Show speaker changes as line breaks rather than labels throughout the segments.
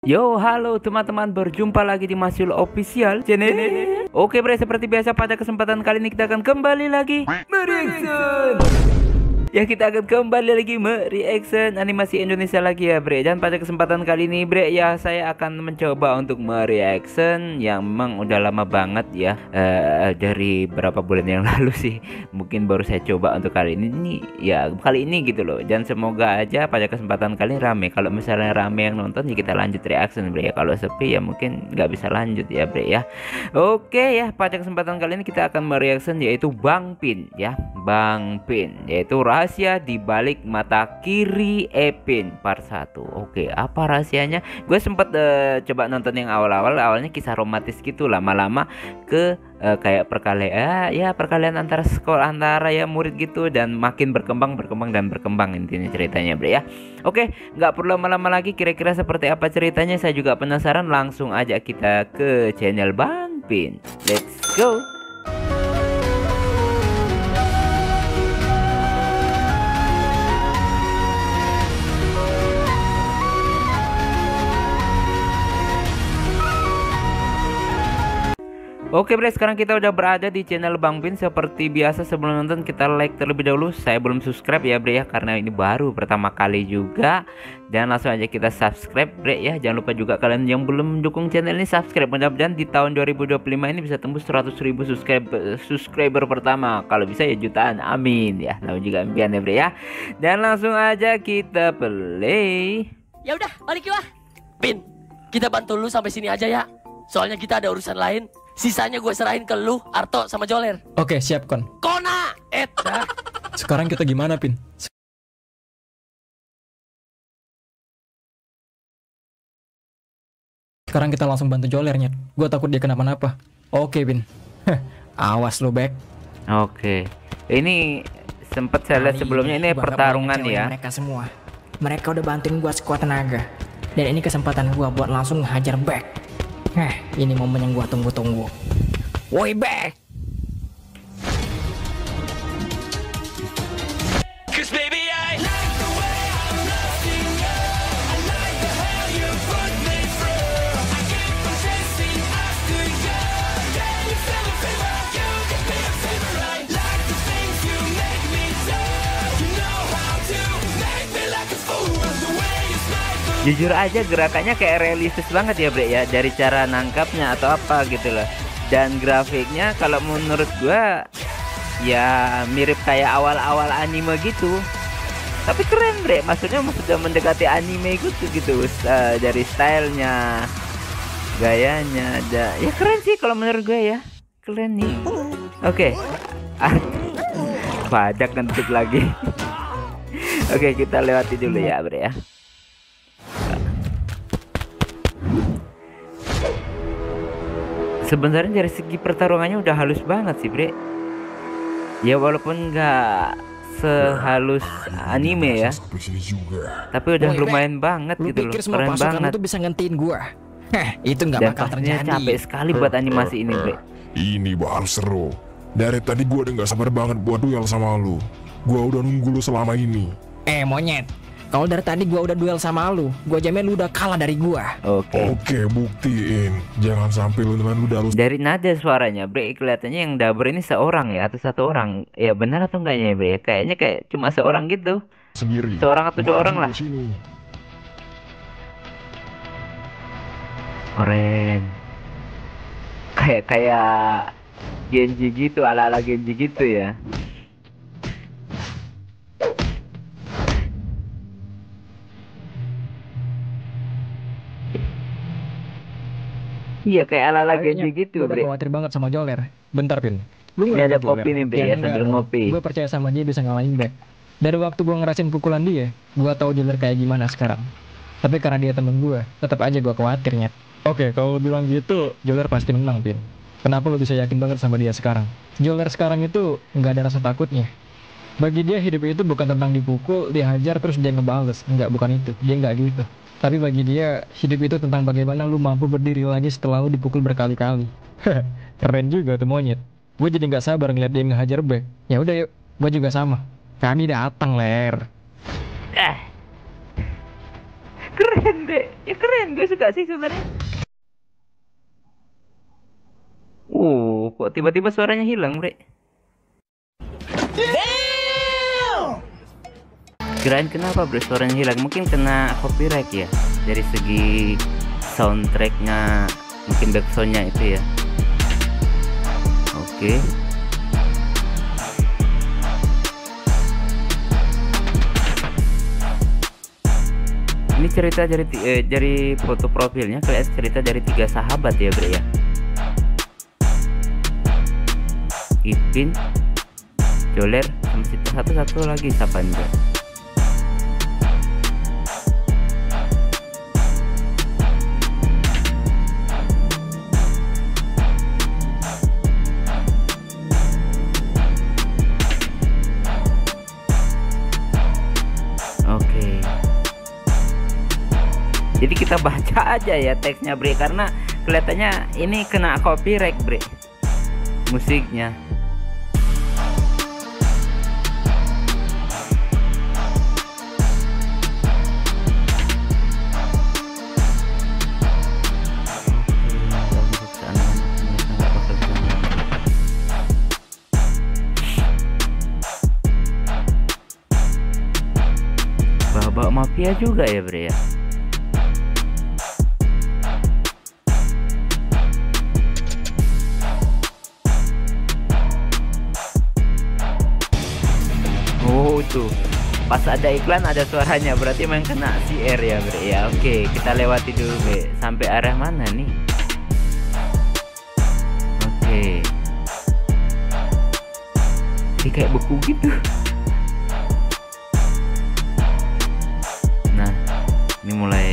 Yo, halo teman-teman, berjumpa lagi di Masyul Official Channel. Oke bre, seperti biasa pada kesempatan kali ini kita akan kembali lagi mereaction. Ya, kita akan kembali lagi mereaction animasi Indonesia lagi ya bre. Dan pada kesempatan kali ini bre, ya saya akan mencoba untuk mereaction yang memang udah lama banget ya, dari berapa bulan yang lalu sih. Mungkin baru saya coba untuk kali ini nih, ya kali ini gitu loh. Dan semoga aja pada kesempatan kali ini rame. Kalau misalnya rame yang nonton ya kita lanjut reaction bre ya. Kalau sepi ya mungkin nggak bisa lanjut ya bre ya. Oke ya, pada kesempatan kali ini kita akan mereaction yaitu Bang Pin ya. Bang Pin yaitu rahasia di balik mata kiri Epin part 1. Oke, apa rahasianya? Gue sempet coba nonton yang awalnya kisah romantis gitu, lama-lama ke kayak perkalian antara sekolah, antara ya murid gitu, dan makin berkembang intinya ceritanya bre ya. Oke, nggak perlu lama-lama lagi, kira-kira seperti apa ceritanya saya juga penasaran. Langsung aja kita ke channel Bang Pin. Let's go. Oke bre, sekarang kita udah berada di channel Bang Pin. Seperti biasa sebelum nonton kita like terlebih dahulu. Saya belum subscribe ya bre ya, karena ini baru pertama kali juga. Dan langsung aja kita subscribe bre ya. Jangan lupa juga kalian yang belum mendukung channel ini subscribe. Mudah-mudahan di tahun 2025 ini bisa tembus 100.000 subscriber pertama. Kalau bisa ya jutaan, amin ya. Lalu juga impian ya bre ya. Dan langsung aja kita play.
Ya udah, balik yuk. Pin, kita bantu lu sampai sini aja ya. Soalnya kita ada urusan lain. Sisanya gue serahin ke lu, Arto, sama Joler.
Oke, siap Kon.
Kona! Dah.
Sekarang kita gimana, Pin? Sekarang kita langsung bantu Jolernya. Gue takut dia kenapa-napa. Oke, Pin. Awas lu, Bek.
Oke. Ini sempet saya lihat sebelumnya, ini pertarungan ya.
Mereka semua. Mereka udah bantuin gue sekuat tenaga. Dan ini kesempatan gue buat langsung hajar Bek. Ini momen yang gua tunggu-tunggu. Woi Bek.
Jujur aja gerakannya kayak realistis banget ya bre ya, dari cara nangkapnya atau apa gitu loh. Dan grafiknya kalau menurut gua ya mirip kayak awal-awal anime gitu. Tapi keren bre, maksudnya sudah mendekati anime gitu dari stylenya, gayanya ada. Ya keren sih kalau menurut gue ya, keren nih. Oke. Pajak kentut lagi. Oke, kita lewati dulu ya bre ya. Sebenarnya dari segi pertarungannya udah halus banget sih bre. Ya walaupun nggak sehalus anime ya, tapi udah lumayan banget gitu loh, keren banget.
Itu bisa ngentiin gua. Itu nggak bakal terjadi.
Capek sekali buat animasi ini bre.
Ini bakal seru. Dari tadi gua udah nggak sabar banget buat duel sama lu. Gua udah nunggu lu selama ini.
Monyet, kalau dari tadi gua udah duel sama lu, gua jamin lu udah kalah dari gua.
Oke, buktiin. Jangan sampai lu udah lu.
Dari nada suaranya bre, kelihatannya yang dubber ini seorang ya, atau satu orang. Ya benar atau enggaknya bre? Kayaknya kayak cuma seorang gitu.
Sendiri.
Seorang atau dua orang lah. Keren. Kayak Genji gitu, ala-ala Genji gitu ya. Iya, kayak ala-ala Genji gitu bre.
Gue khawatir banget sama Joler. Bentar Pin.
Ini ada kopi nih bre ya, sambil ngopi.
Gue percaya sama dia bisa ngalahin Bek. Dari waktu gue ngerasain pukulan dia, gue tahu Joler kayak gimana sekarang. Tapi karena dia temen gue, tetap aja gue khawatirnya. Oke, kalau lu bilang gitu, Joler pasti menang Pin. Kenapa lu bisa yakin banget sama dia sekarang? Joler sekarang itu nggak ada rasa takutnya. Bagi dia hidup itu bukan tentang dipukul, dihajar terus dia ngebales. Enggak, bukan itu. Dia nggak gitu. Tapi bagi dia, hidup itu tentang bagaimana lu mampu berdiri lagi setelah lu dipukul berkali-kali. Keren juga tuh monyet. Gue jadi nggak sabar ngeliat dia ngehajar Bek. Ya udah yuk, gue juga sama. Kami datang ler.
Keren deh. Ya keren, gue suka sih sebenarnya. Kok tiba-tiba suaranya hilang, bre? Kirain kenapa bro suaranya hilang? Mungkin kena copyright ya. Dari segi soundtracknya, mungkin backsoundnya itu ya. Oke. Ini cerita dari foto profilnya kelihatan cerita dari 3 sahabat ya bre ya. Ipin, Joler, sama satu lagi siapa nih bre? Oke. Jadi kita baca aja ya teksnya bre, karena kelihatannya ini kena copyright bre musiknya. Bawa mafia juga ya bre ya. Oh tuh pas ada iklan ada suaranya, berarti memang kena CR ya bre ya. Oke, kita lewati dulu bre, sampai arah mana nih? Oke, jadi kayak beku gitu. Nah ini mulai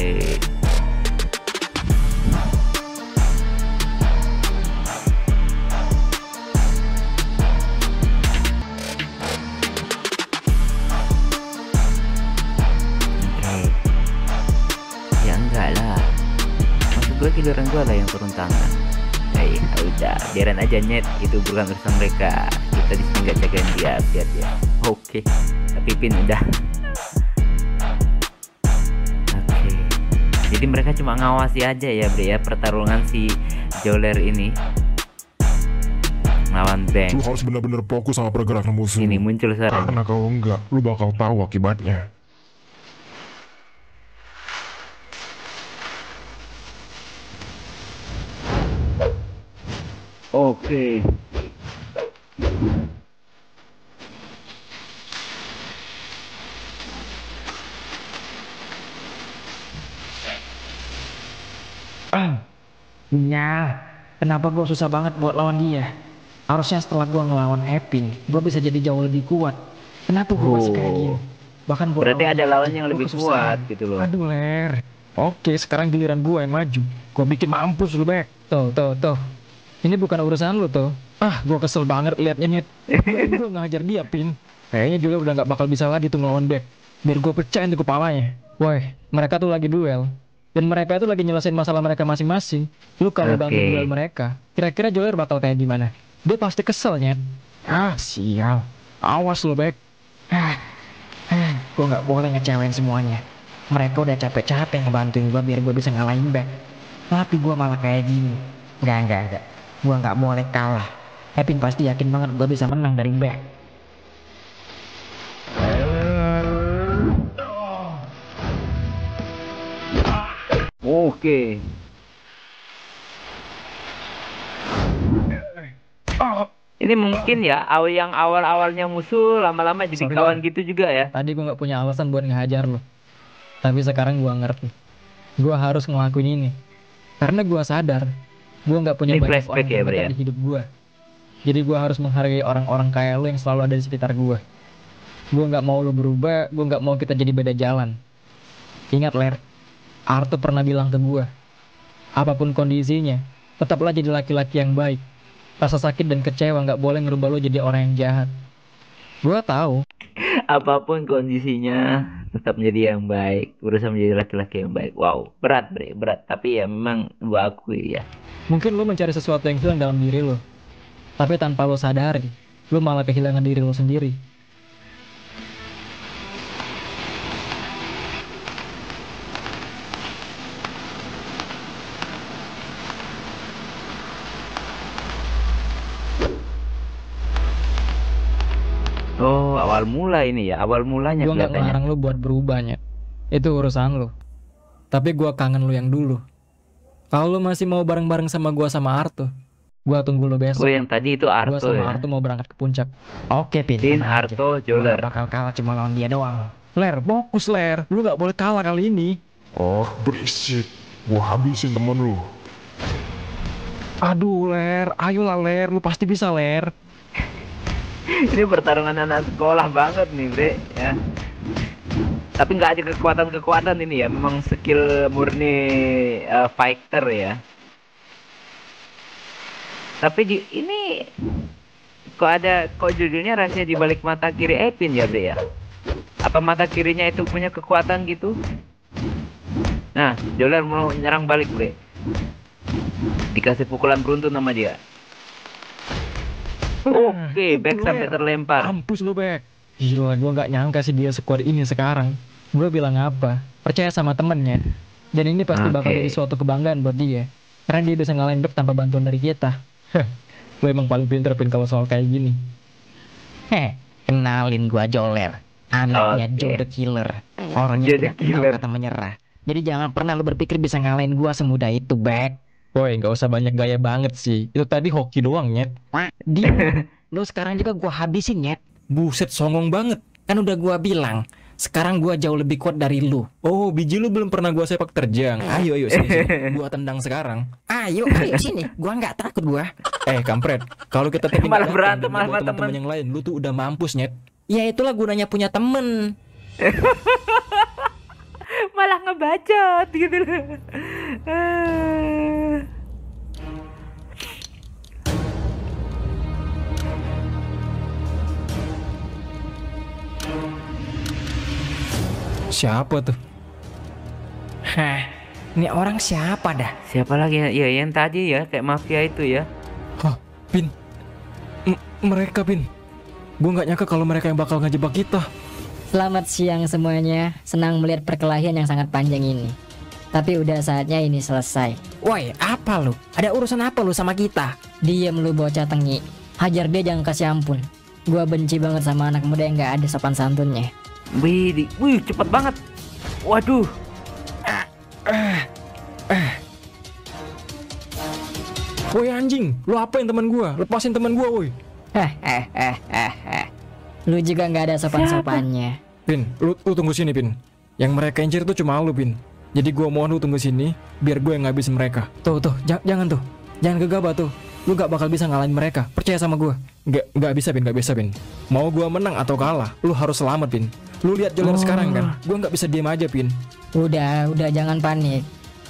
giliran gue lah yang turun tangan. Udah biarin aja nyet, itu bukan urusan mereka, kita di sini nggak jagain dia, biar dia. Oke, tapi Pin udah. Oke, jadi mereka cuma ngawasi aja ya bre ya pertarungan si Joler ini lawan Bank.
Lu harus benar-benar fokus sama pergerakan musuh.
Ini muncul suara.
Karena kalau enggak, lu bakal tahu akibatnya.
Oke.
Ya, kenapa gue susah banget buat lawan dia? Harusnya setelah gue ngelawan Epin, gue bisa jadi jauh lebih kuat. Kenapa gue masih kayak gini? Bahkan buat
Berarti ada lawan yang
gua
lebih
kesusahan.
kuat gitu loh.
Aduh ler. Oke, sekarang giliran gue yang maju. Gue bikin mampus lu Bek. Tuh. Ini bukan urusan lu tuh. Gue kesel banget liatnya nyet. Gue ngajar dia Pin. Kayaknya juga udah gak bakal bisa lagi tuh ngelawan Bek. Biar gue pecahin tuh kepalanya. Woi, mereka tuh lagi duel. Dan mereka itu lagi nyelesain masalah mereka masing-masing. Lu kalau bantu duel mereka, kira-kira Joler bakal kayak gimana? Dia pasti kesel nyet. Sial. Awas lu Bek.
Gue nggak boleh ngecewain semuanya. Mereka udah capek-capek ngebantuin gue biar gue bisa ngalahin Back. Tapi gue malah kayak gini. Enggak. Gue nggak boleh kalah. Epin pasti yakin banget gue bisa menang dari Back.
Oke. Ini mungkin ya yang awal-awalnya musuh lama-lama jadi
Sorry,
kawan gitu juga ya.
Tadi gue gak punya alasan buat ngehajar lo. Tapi sekarang gue ngerti. Gue harus ngelakuin ini. Karena gue sadar, gue gak punya
Ini
banyak
flashback
orang
ya,
terdekat
Bre, ya?
di hidup gue. Jadi gue harus menghargai orang-orang kayak lo yang selalu ada di sekitar gue. Gue gak mau lo berubah, gue gak mau kita jadi beda jalan. Ingat Ler, Arthur pernah bilang ke gue, apapun kondisinya, tetaplah jadi laki-laki yang baik. Rasa sakit dan kecewa gak boleh ngerubah lo jadi orang yang jahat. Gue tahu.
Apapun kondisinya tetap menjadi yang baik, berusaha menjadi laki-laki yang baik. Wow, berat bre, berat. Tapi ya memang gua akui ya.
Mungkin lo mencari sesuatu yang hilang dalam diri lo. Tapi tanpa lo sadari, lo malah kehilangan diri lo sendiri.
awal mula ini ya, awal mulanya
Gua nggak
kelihatannya.
ngelarang lu buat berubah, Nyet. Itu urusan lu. Tapi gua kangen lu yang dulu. Kalau lu masih mau bareng-bareng sama gua sama Arto, gua tunggu lu besok.
Oh, yang tadi itu
Gua
Arto
sama
ya.
Arto mau berangkat ke puncak.
Oke, Pin.
Pin,
tenang aja.
Arto,
Gua
Joler.
nggak bakal kalah cuma lawan dia doang.
Ler, fokus Ler. Lu nggak boleh kalah kali ini.
Oh, berisik. Gua habisin temen lu.
Aduh Ler, ayolah Ler, lu pasti bisa Ler.
Ini pertarungan anak sekolah banget nih, Bre, ya. Tapi nggak ada kekuatan-kekuatan ini ya, memang skill murni fighter ya. Tapi ini kok judulnya rahasia di balik mata kiri Epin ya, Bre ya? Apa mata kirinya itu punya kekuatan gitu? Nah, Joler mau nyerang balik, Bre. Dikasih pukulan beruntun sama dia. Oke, back sampai terlempar.
Mampus lu Bek. Gila, gua nggak nyangka sih dia sekuat ini sekarang. Gua bilang apa? Percaya sama temennya. Dan ini pasti bakal
Oke.
jadi suatu kebanggaan buat dia. Karena dia bisa ngalahin Bek tanpa bantuan dari kita. Gue emang paling pinter Pin kalau soal kayak gini.
Kenalin gua Joler. Anaknya
Oke.
Joe the Killer. Orangnya
Joe the
tidak tahu
Killer.
kata menyerah. Jadi jangan pernah lu berpikir bisa ngalahin gua semudah itu, Bek.
Woi, nggak usah banyak gaya banget sih. Itu tadi hoki doang, Nyet.
Lu sekarang juga gua habisin, Nyet.
Buset, songong banget.
Kan udah gua bilang, sekarang gua jauh lebih kuat dari lu.
Oh, biji lu belum pernah gua sepak terjang. Ayo, sini. Gua tendang sekarang.
Ayo sini. Gua nggak takut gua.
Kampret. Kalau kita tadi
Malah
nggak
berantem
datang dan
sama
bawa teman-teman
temen.
yang lain, lu tuh udah mampus, Nyet.
Ya itulah gunanya punya temen.
Malah ngebacot gitu.
Siapa tuh?
Hah, ini orang siapa dah?
Siapa lagi ya? Ya, yang tadi ya, kayak mafia itu ya.
Hah, Pin. Mereka, Pin. Gue nggak nyangka kalau mereka yang bakal ngejebak kita.
Selamat siang semuanya, senang melihat perkelahian yang sangat panjang ini. Tapi udah saatnya ini selesai.
Woi, apa lu? Ada urusan apa lu sama kita?
Diem lu bocah tengi, hajar dia jangan kasih ampun. Gua benci banget sama anak muda yang gak ada sopan santunnya.
Wih, cepet banget. Waduh.
Woi anjing, lu apain teman gua? Lepasin teman gua, woi.
Lu juga gak ada sopan-sopannya.
Pin, lu tunggu sini, Pin. Yang mereka incer tuh cuma lu, Pin. Jadi gua mohon lu tunggu sini, biar gue yang ngabisin mereka. Tuh, jangan tuh. Jangan gegabah tuh. Lu gak bakal bisa ngalahin mereka. Percaya sama gua. Gak bisa, Pin. Mau gua menang atau kalah, lu harus selamat, Pin. Lu lihat Joler sekarang kan? Gua gak bisa diam aja, Pin.
Udah jangan panik.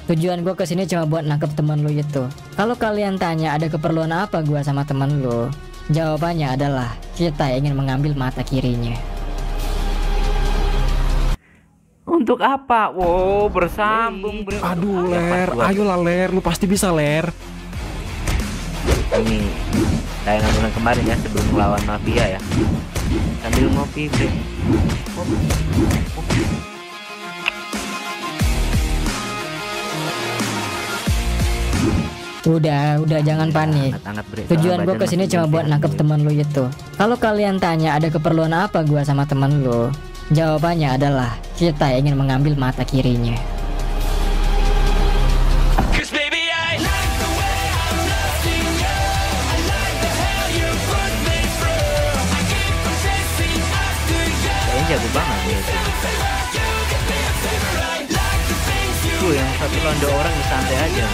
Tujuan gua kesini cuma buat nangkep teman lu itu. Kalau kalian tanya ada keperluan apa gua sama teman lu, jawabannya adalah kita ingin mengambil mata kirinya.
Untuk apa? Wow, bersambung, bro.
Aduh,
Ya,
Ler.
pas gua.
Ayolah, Ler. Lu pasti bisa, Ler.
Ini tayangan bulan kemarin ya, sebelum melawan mafia ya. Sambil ngopi, bro.
Udah jangan panik.
Hangat-hangat, bro.
Tujuan
Soalnya
gue
badan
kesini
masih
cuma buat
gelisah.
nangkep teman lu itu. Kalau kalian tanya ada keperluan apa gue sama teman lu, jawabannya adalah kita ingin mengambil mata kirinya.
Kayaknya jago banget ya. Tuh yang satu lawan dua orang ya santai aja.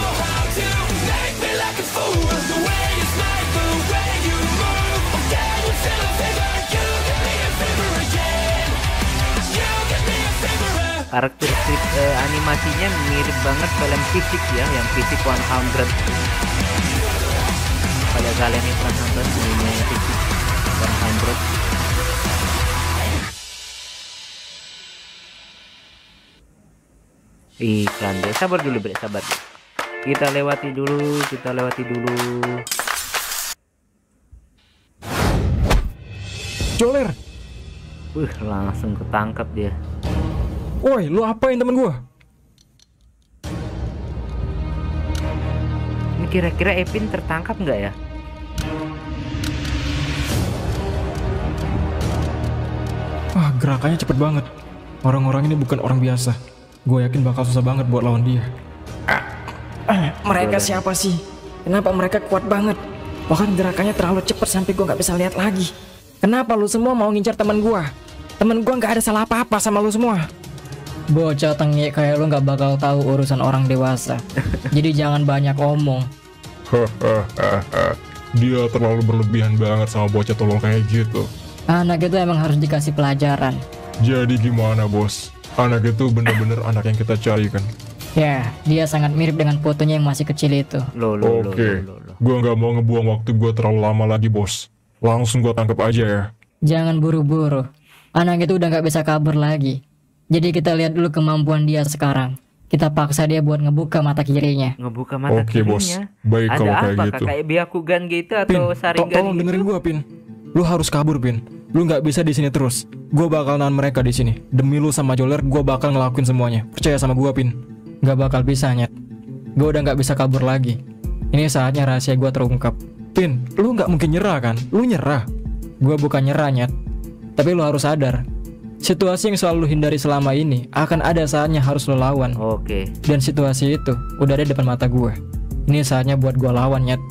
Karakteristik animasinya mirip banget film fisik ya, yang fisik 100. Pada kalian yang pernah nonton filmnya yang fisik 100. Iklan deh, sabar dulu bre, sabar. Kita lewati dulu.
Joler.
Langsung ketangkap dia.
Woi, lu apain temen gua?
Ini kira-kira Epin tertangkap nggak ya?
gerakannya cepet banget. Orang-orang ini bukan orang biasa. Gue yakin bakal susah banget buat lawan dia.
Mereka siapa sih? Kenapa mereka kuat banget? Bahkan gerakannya terlalu cepat sampai gue nggak bisa lihat lagi. Kenapa lu semua mau ngincar teman gue? Temen gue nggak ada salah apa-apa sama lu semua.
Bocah tengik kayak lu nggak bakal tahu urusan orang dewasa. Jadi jangan banyak omong.
Dia terlalu berlebihan banget sama bocah tolol kayak gitu.
Anak itu emang harus dikasih pelajaran.
Jadi gimana bos? Anak itu bener-bener anak yang kita cari kan?
Ya, dia sangat mirip dengan fotonya yang masih kecil itu.
Oke, gue nggak mau ngebuang waktu gue terlalu lama lagi bos. Langsung gue tangkap aja ya.
Jangan buru-buru. Anak itu udah nggak bisa kabur lagi. Jadi kita lihat dulu kemampuan dia sekarang. Kita paksa dia buat ngebuka mata kirinya.
Ngebuka mata
Oke,
kirinya.
bos. Baik
Ada
kalau kayak
apa
gitu.
Kak? Kayak Byakugan gitu
Pin,
atau Sharingan
tolong
gitu?
dengerin gue, Pin. Lu harus kabur, Pin. Lu nggak bisa di sini terus. Gue bakal nahan mereka di sini. Demi lu sama Joler, gue bakal ngelakuin semuanya. Percaya sama gue, Pin. Gak bakal bisa, Nyet. Gue udah nggak bisa kabur lagi. Ini saatnya rahasia gue terungkap. Pin, lu nggak mungkin nyerah kan? Lu nyerah. Gue bukan nyerah, Nyet. Tapi lu harus sadar. Situasi yang selalu lu hindari selama ini akan ada saatnya harus lu lawan.
Oke.
Dan situasi itu udah ada di depan mata gue. Ini saatnya buat gue lawan, Nyet.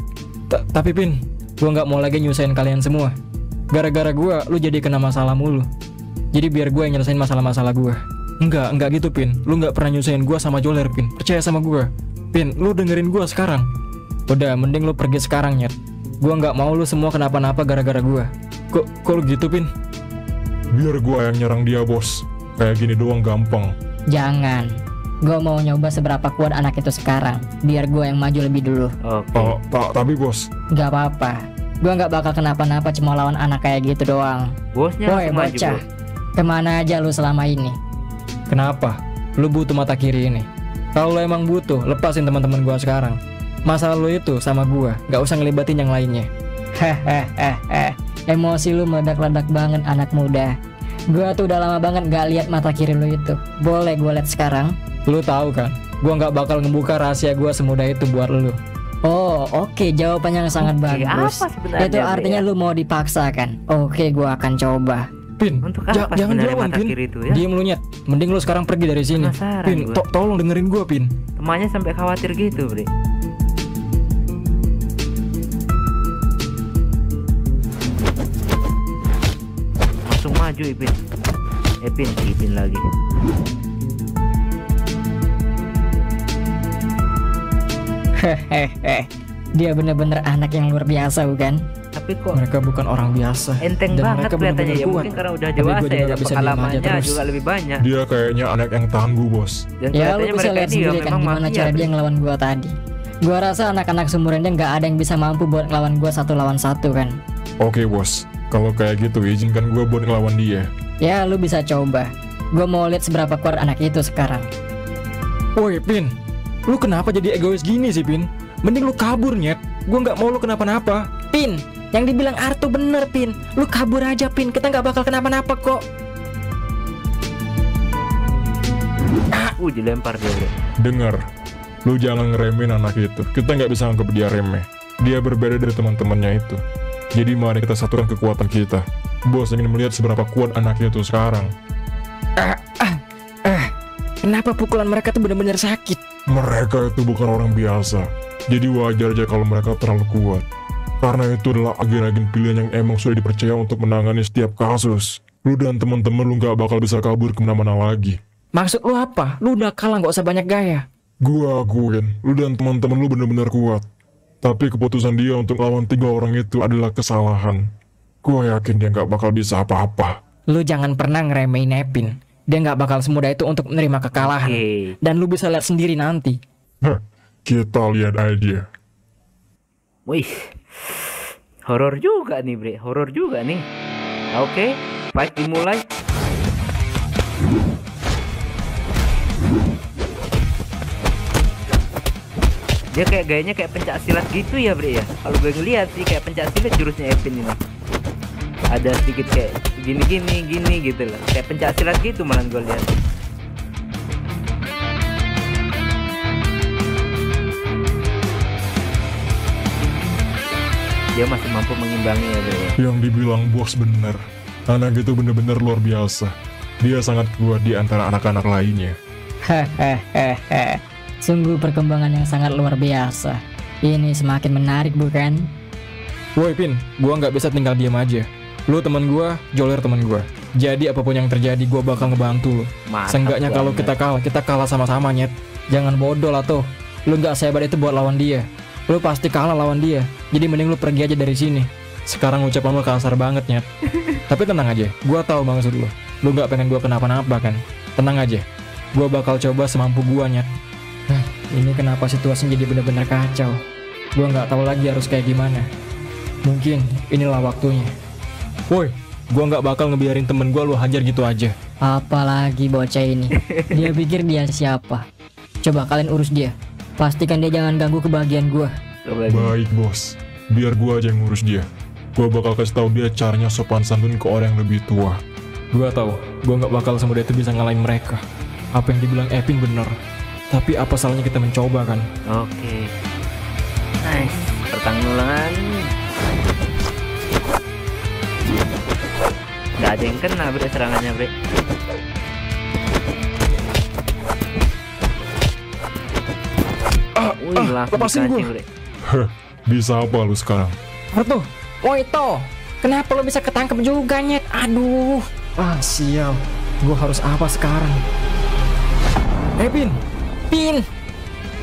Tapi Pin, gue nggak mau lagi nyusahin kalian semua. Gara-gara gue, lu jadi kena masalah mulu. Jadi biar gue yang nyelesain masalah-masalah gue. Enggak gitu, Pin. Lu nggak pernah nyusahin gue sama Joler, Pin. Percaya sama gue. Pin, lu dengerin gue sekarang. Udah, mending lu pergi sekarang, Nyet. Gue nggak mau lu semua kenapa-napa gara-gara gue. Kok lu gitu, Pin?
Biar gue yang nyerang dia bos. Kayak gini doang gampang.
Jangan. Gue mau nyoba seberapa kuat anak itu sekarang. Biar gue yang maju lebih dulu.
Oke.
Tapi bos.
Gak apa-apa. Gue gak bakal kenapa-napa cuma lawan anak kayak gitu doang.
Bosnya
Woi
langsung maju,
bocah,
bro.
kemana aja lu selama ini?
Kenapa? Lu butuh mata kiri ini. Kalau lu emang butuh, lepasin teman-teman gue sekarang. Masalah lu itu sama gue, gak usah ngelibatin yang lainnya.
Hehehe. Emosi lu meledak-ledak banget anak muda. Gua tuh udah lama banget gak lihat mata kiri lu itu. Boleh gue lihat sekarang?
Lu tahu kan, gue nggak bakal ngebuka rahasia gue semudah itu buat lu.
Oh oke, jawabannya yang sangat bagus.
apa sebenarnya,
Itu artinya lu mau dipaksa kan? Oke, gua akan coba.
Pin,
Untuk apa
jangan
sebenarnya
dilawan,
mata
Pin.
kiri itu ya?
Diem lu, Nyet. Mending lu sekarang pergi dari sini.
Penasaran
Pin,
gua.
tolong dengerin gue, Pin.
Temannya sampai khawatir gitu, bre. Langsung maju Ipin. Ipin lagi.
Hehehe. Dia bener-bener anak yang luar biasa bukan?
Tapi kok
Mereka bukan orang biasa.
enteng
Dan
banget
mereka
kelihatannya
bener-bener
ya.
kuat.
Mungkin karena udah
Tapi
dewasa
gua juga
ya,
nggak bisa diem
pengalamannya
aja terus.
juga lebih banyak.
Dia kayaknya anak yang tangguh bos.
Dan
Ya lu
kelihatannya
bisa
mereka
lihat
ini ya
sendiri kan
memang
gimana
mafia,
cara
bre.
dia ngelawan gua tadi. Gua rasa anak-anak seumurannya nggak ada yang bisa mampu buat ngelawan gua 1 lawan 1 kan.
Oke bos. Kalau kayak gitu izinkan gue buat ngelawan dia.
Ya lu bisa coba. Gua mau lihat seberapa kuat anak itu sekarang.
Woi, Pin. Lu kenapa jadi egois gini sih, Pin? Mending lu kabur, Nyet. Gue nggak mau lu kenapa-napa.
Pin, yang dibilang Artu bener Pin. Lu kabur aja Pin, kita nggak bakal kenapa-napa kok.
Dilempar dia, bre.
Dengar, lu jangan ngeremehin anak itu. Kita nggak bisa anggap dia remeh. Dia berbeda dari teman-temannya itu. Jadi mari kita satukan kekuatan kita. Bos ingin melihat seberapa kuat anak itu sekarang.
Kenapa pukulan mereka tuh benar-benar sakit?
Mereka itu bukan orang biasa. Jadi wajar aja kalau mereka terlalu kuat. Karena itu adalah agen-agen pilihan yang emang sudah dipercaya untuk menangani setiap kasus. Lu dan teman-teman lu nggak bakal bisa kabur kemana-mana lagi.
Maksud lu apa? Lu udah kalah, nggak usah banyak gaya.
Gua akuin, lu dan teman-teman lu benar-benar kuat. Tapi keputusan dia untuk lawan 3 orang itu adalah kesalahan. Gua yakin dia nggak bakal bisa apa-apa.
Lu jangan pernah ngeremehin Epin. Dia nggak bakal semudah itu untuk menerima kekalahan.
Oke.
Dan lu bisa lihat sendiri nanti.
Hah, kita lihat aja.
Wih. Horor juga nih, bre. Horor juga nih. Oke, fight dimulai. Dia kayak gayanya kayak pencak silat gitu ya, bre ya. Kalau gue ngeliat sih kayak pencak silat jurusnya Epin ini. Ada sedikit kayak gini gitu lah. Kayak pencak silat gitu malah gue lihat. Dia masih mampu mengimbangi ya, bre.
Yang dibilang bos bener. Anak itu bener-bener luar biasa. Dia sangat kuat di antara anak-anak lainnya.
Hehehe. Sungguh perkembangan yang sangat luar biasa. Ini semakin menarik bukan?
Woi Pin, gua nggak bisa tinggal diam aja. Lu teman gua, Joler teman gua. Jadi apapun yang terjadi gua bakal ngebantu lu.
Mantap
Seenggaknya kalau
banget.
kita kalah sama-sama nyet. Jangan bodoh lah tuh. Lu nggak sehebat itu buat lawan dia. Lu pasti kalah lawan dia. Jadi mending lu pergi aja dari sini. Sekarang ucapan lu kasar banget nyet. Tapi tenang aja, gua tahu maksud lu. Lu nggak pengen gua kenapa-napa kan? Tenang aja. Gua bakal coba semampu gua nyet. Ini kenapa situasinya jadi benar-benar kacau. Gua nggak tahu lagi harus kayak gimana. Mungkin inilah waktunya. Woi, gua nggak bakal ngebiarin temen gua lu hajar gitu aja.
Apalagi bocah ini. Dia pikir dia siapa? Coba kalian urus dia. Pastikan dia jangan ganggu kebahagiaan gua.
Coba aja.
Baik bos, biar gua aja yang ngurus dia. Gua bakal kasih tahu dia caranya sopan santun ke orang yang lebih tua.
Gua tahu, gua nggak bakal semudah itu bisa ngalahin mereka. Apa yang dibilang Epin bener. Tapi apa salahnya kita mencoba kan?
Oke. Nice. Pertanggulangan. Gak ada yang kena bre serangannya bre. Wih, langsung
lepasin
dikancing,
gua.
bre.
Heh, bisa apa lu sekarang?
Tuh, woi to, kenapa lo bisa ketangkep juga nyet? Aduh, sial, gua harus apa sekarang? Pin, Pin.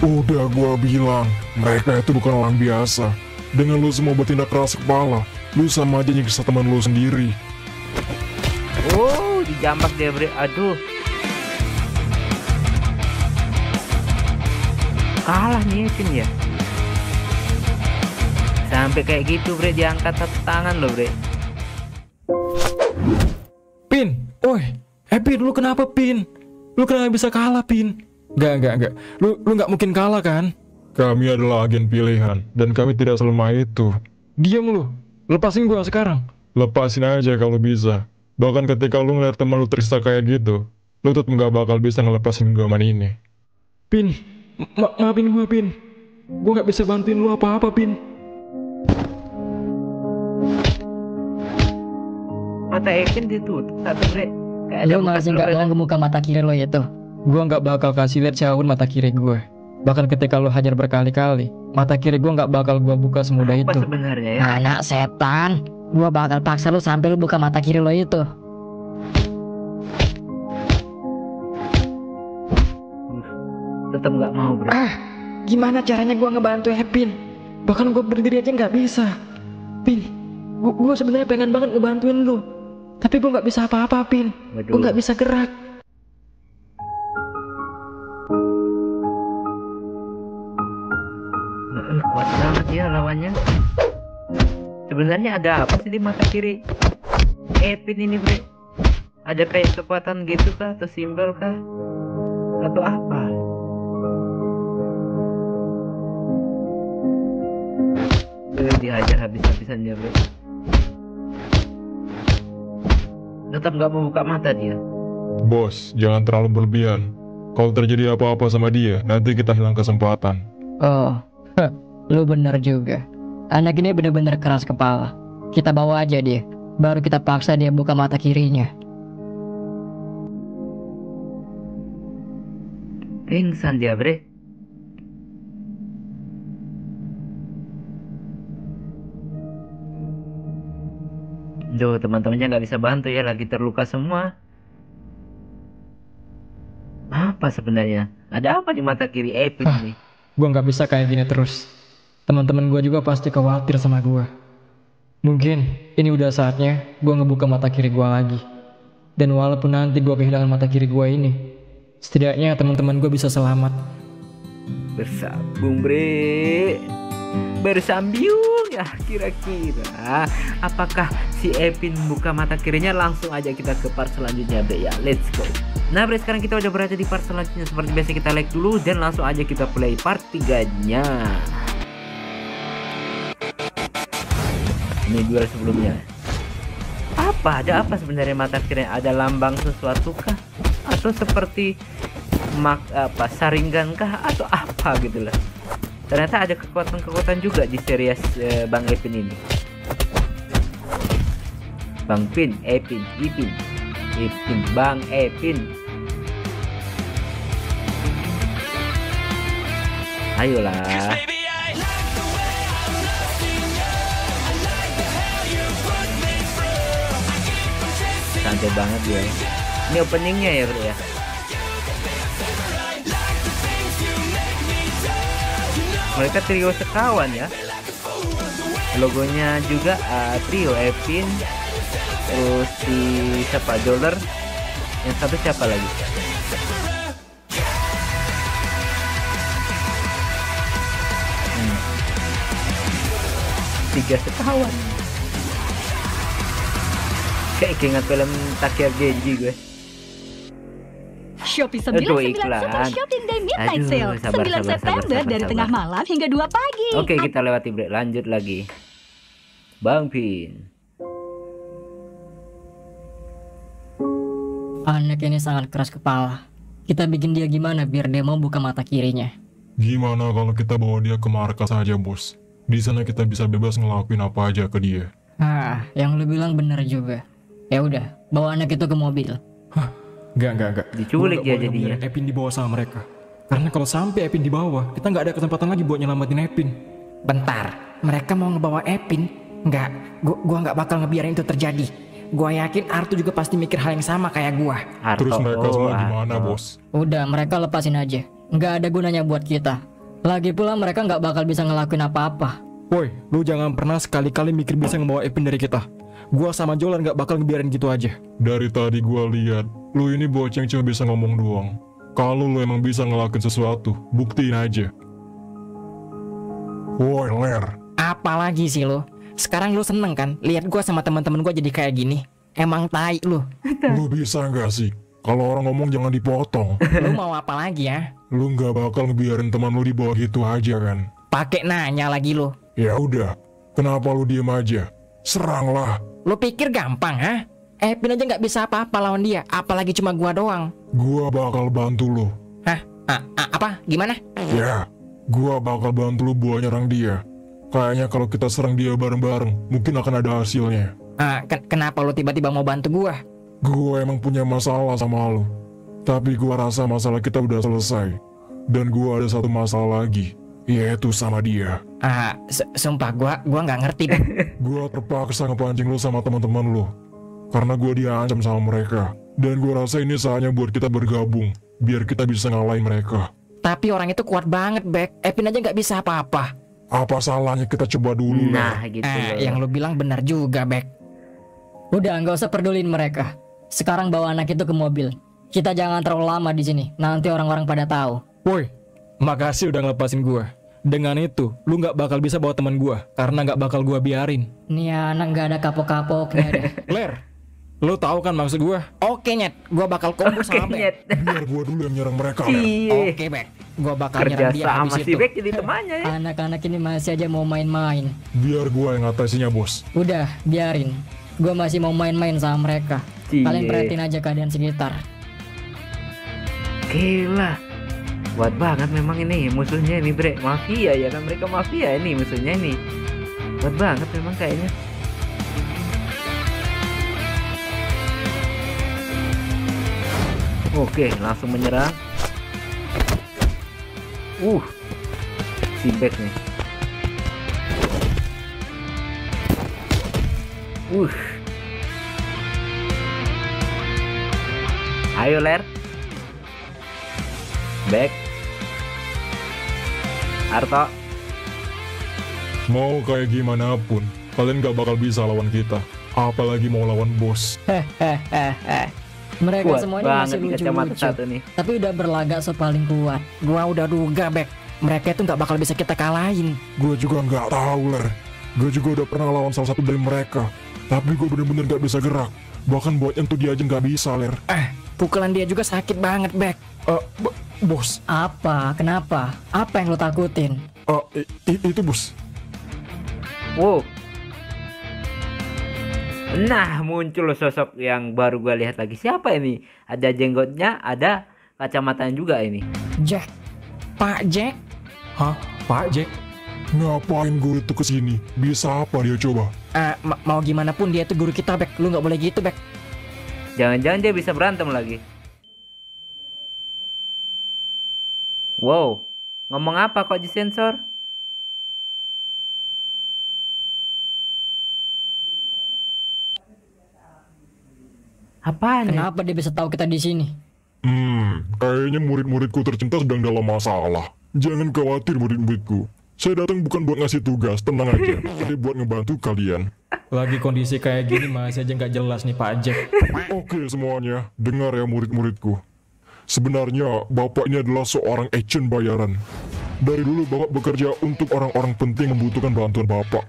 Udah gua bilang, mereka itu bukan orang biasa. Dengan lu semua bertindak keras kepala, lu sama aja nyiksa teman lu sendiri.
Oh, dijambak dia bre. Aduh. Kalah nih Epin ya. Sampai kayak gitu bre, diangkat satu tangan loh bre.
Pin, oi, Pin, lu kenapa Pin? Lu kenapa bisa kalah Pin? Enggak. Lu nggak mungkin kalah kan?
Kami adalah agen pilihan, dan kami tidak selemah itu.
Diam lu, lepasin gua sekarang.
Lepasin aja kalau bisa. Bahkan ketika lu ngeliat teman lu tersiksa kayak gitu, lu tetep gak bakal bisa ngelepasin genggaman ini.
Pin, maafin gua Pin. Gua nggak bisa bantuin lu apa-apa Pin.
Mata Epin ditutup satu bre. Kayak ada
Lu masih nggak mau ngebuka mata kiri lo itu?
Gua nggak bakal kasih lihat siapapun mata kiri gua. Bahkan ketika lu hajar berkali-kali, mata kiri gua nggak bakal gua buka semudah
apa
itu.
sebenarnya ya?
Anak setan. Gua bakal paksa lu sampai lu buka mata kiri lo itu.
Tetap nggak mau bre.
Gimana caranya gua ngebantu Pin? Bahkan gua berdiri aja nggak bisa. Pin, gua sebenarnya pengen banget ngebantuin lu, tapi gua nggak bisa apa-apa Pin. Gua
Waduh.
nggak bisa gerak.
Kuat banget ya lawannya. Sebenarnya ada apa sih di mata kiri Epin ini bre? Ada kayak kekuatan gitu kah? Atau simbol kah? Atau apa? Dihajar habis-habisan dia bre. Tetap nggak mau buka mata dia.
Bos, jangan terlalu berlebihan. Kalau terjadi apa-apa sama dia, nanti kita hilang kesempatan.
Oh, lu bener juga. Anak ini bener-bener keras kepala. Kita bawa aja dia. Baru kita paksa dia buka mata kirinya.
Pingsan dia bre. Duh, teman-temannya nggak bisa bantu ya, lagi terluka semua. Apa sebenarnya? Ada apa di mata kiri Epin ini?
Gua nggak bisa kayak gini terus. Teman-teman gua juga pasti khawatir sama gua. Mungkin ini udah saatnya gua ngebuka mata kiri gua lagi. Dan walaupun nanti gua kehilangan mata kiri gua ini, setidaknya teman-teman gua bisa selamat.
Bersambung bre, bersambiung ya kira-kira. Apakah si Epin buka mata kirinya? Langsung aja kita ke part selanjutnya bre ya, let's go. Nah bre, sekarang kita udah berada di part selanjutnya. Seperti biasa kita like dulu dan langsung aja kita play part 3-nya. Ini dua sebelumnya. Apa? Ada apa sebenarnya mata kirinya? Ada lambang sesuatu kah? Atau seperti saringan kah? Atau apa gitu lah. Ternyata ada kekuatan-kekuatan juga di series Bang Epin ini. Bang Pin, Ipin, Bang Ipin. Ayolah. Santai banget dia. Ini openingnya ya bro ya. Mereka trio sekawan ya. Logonya juga trio Epin. Terus si siapa Dollar. Yang satu siapa lagi? Tiga sekawan. Kayak ingat film Takyar Genji gue.
Shopee
Aduh,
99
iklan.
Super Shopping Day Midnight
Aduh,
Sale 9 September dari
sabar.
tengah malam hingga 2 pagi.
Oke, kita lewati break, lanjut lagi. Bang Pin.
Anak ini sangat keras kepala. Kita bikin dia gimana biar dia mau buka mata kirinya?
Gimana kalau kita bawa dia ke markas saja, bos? Di sana kita bisa bebas ngelakuin apa aja ke dia.
Yang lu bilang bener juga. Ya udah, bawa anak itu ke mobil.
Enggak.
Diculik
Gua nggak
dia
boleh
jadinya.
ngebiarin Epin dibawa sama mereka. Karena kalau sampai Epin dibawa, kita nggak ada kesempatan lagi buat nyelamatin Epin.
Bentar, mereka mau ngebawa Epin? Enggak, gua nggak bakal ngebiarin itu terjadi. Gua yakin Artu juga pasti mikir hal yang sama kayak gua.
Terus mereka semua gimana,
Arto.
bos?
Udah, mereka lepasin aja. Nggak ada gunanya buat kita. Lagi pula mereka nggak bakal bisa ngelakuin apa-apa.
Woi, lu jangan pernah sekali-kali mikir bisa ngebawa Epin dari kita. Gua sama Jolan nggak bakal ngebiarin gitu aja.
Dari tadi gua lihat, lu ini bocah yang cuma bisa ngomong doang. Kalau lu emang bisa ngelakuin sesuatu, buktiin aja. Woi, Ler.
Apalagi sih lo? Sekarang lu seneng kan? Lihat gua sama teman-teman gua jadi kayak gini. Emang tai lu.
Lu bisa nggak sih? Kalau orang ngomong jangan dipotong.
Lu mau apa lagi ya?
Lu nggak bakal ngebiarin teman lu di bawah gitu aja kan?
Pakai nanya lagi lu.
Ya udah, kenapa lu diem aja? Seranglah.
Lu pikir gampang, ha? Epin aja nggak bisa apa-apa lawan dia, apalagi cuma gua doang.
Gua bakal bantu lu.
Hah? Apa? Gimana?
Ya, gua bakal bantu lu buat nyerang dia. Kayaknya kalau kita serang dia bareng-bareng, mungkin akan ada hasilnya.
Kenapa lu tiba-tiba mau bantu gua?
Gua emang punya masalah sama lu. Tapi gua rasa masalah kita udah selesai. Dan gua ada satu masalah lagi, yaitu sama dia.
Sumpah gua nggak ngerti, Bang.
Gua terpaksa ngepancing lu sama teman-teman lu. Karena gua diancam sama mereka. Dan gua rasa ini saatnya buat kita bergabung, biar kita bisa ngalahin mereka.
Tapi orang itu kuat banget, Bek. Epin aja nggak bisa apa-apa.
Apa salahnya kita coba dulu
Nah,
lah.
gitu loh.
Yang lu bilang benar juga, Bek.
Udah, nggak usah pedulin mereka. Sekarang bawa anak itu ke mobil. Kita jangan terlalu lama di sini. Nanti orang-orang pada tahu.
Woi, makasih udah ngelepasin gua. Dengan itu, lu nggak bakal bisa bawa teman gua, karena nggak bakal gua biarin.
Nih anak nggak ada kapok-kapoknya deh.
Ler, lu tahu kan maksud gua?
Oke, Nyet. Gua bakal kombo sama Bek.
Kayaknya
Biar gua dulu yang nyerang mereka, Ler.
Iya.
Oke, Bek. Gua bakal
Kerja
nyerang dia
sama
habis
si
itu.
Bek jadi temannya ya.
Anak-anak ini masih aja mau main-main.
Biar gua yang ngatasinya, bos.
Udah, biarin. Gue masih mau main-main sama mereka. Kalian
Cie.
perhatiin aja keadaan sekitar.
Gila. Kuat banget memang ini musuhnya ini bre. Mafia ya kan, mereka mafia ini musuhnya ini. Kuat banget memang kayaknya. Oke, langsung menyerang. Si Bek nih. Ayo Ler. Bek. Arto.
Mau kayak gimana pun, kalian gak bakal bisa lawan kita. Apalagi mau lawan bos.
Mereka
Kuat
semuanya
banget
masih
nih kacamata
lucu-lucu.
satu nih.
Tapi udah berlagak so paling kuat.
Gua udah duga, Bek. Mereka itu nggak bakal bisa kita kalahin.
Gue juga nggak tahu, Ler. Gue juga udah pernah lawan salah satu dari mereka. Tapi gue bener-bener gak bisa gerak. Bahkan buat nyentuh dia aja gak bisa, Ler.
Pukulan dia juga sakit banget, Bek.
Bos.
Apa? Kenapa? Apa yang lo takutin?
Itu bos.
Wow. Nah, muncul sosok yang baru gue lihat lagi. Siapa ini? Ada jenggotnya, ada kacamatanya juga ini.
Jack. Pak Jack.
Hah? Pak Jack?
Ngapain guru itu kesini? Bisa apa dia coba?
Mau gimana pun dia itu guru kita, Bek. Lu nggak boleh gitu, Bek.
Jangan-jangan dia bisa berantem lagi. Wow, ngomong apa kok disensor? Apaan ya?
Kenapa dia bisa tahu kita di sini?
Kayaknya murid-muridku tercinta sedang dalam masalah. Jangan khawatir murid-muridku. Saya datang bukan buat ngasih tugas, tenang aja. Tapi buat ngebantu kalian.
Lagi kondisi kayak gini masih aja nggak jelas nih Pak Jack.
Oke semuanya, dengar ya murid-muridku. Sebenarnya Bapak ini adalah seorang agent bayaran. Dari dulu Bapak bekerja untuk orang-orang penting yang membutuhkan bantuan Bapak.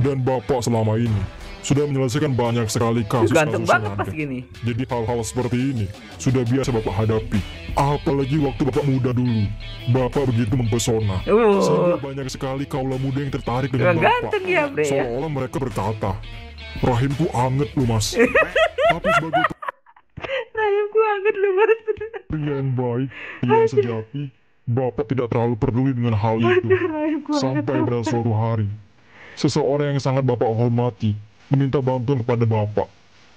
Dan Bapak selama ini sudah menyelesaikan banyak sekali kasus-kasus
Ganteng
yang
banget pas
ada.
gini.
Jadi hal-hal seperti ini sudah biasa Bapak hadapi. Apalagi waktu Bapak muda dulu. Bapak begitu mempesona. Sehingga banyak sekali kaula muda yang tertarik dengan
Emang
Bapak.
ganteng ya, Bre, ya?
Seolah-olah mereka berkata, rahimku anget lu mas. Tapi sebagai
Rahimku anget lu Mas.
pria yang baik, pria yang sejati, Bapak tidak terlalu peduli dengan hal itu. Sampai pada suatu hari, seseorang yang sangat Bapak hormati meminta bantuan kepada Bapak.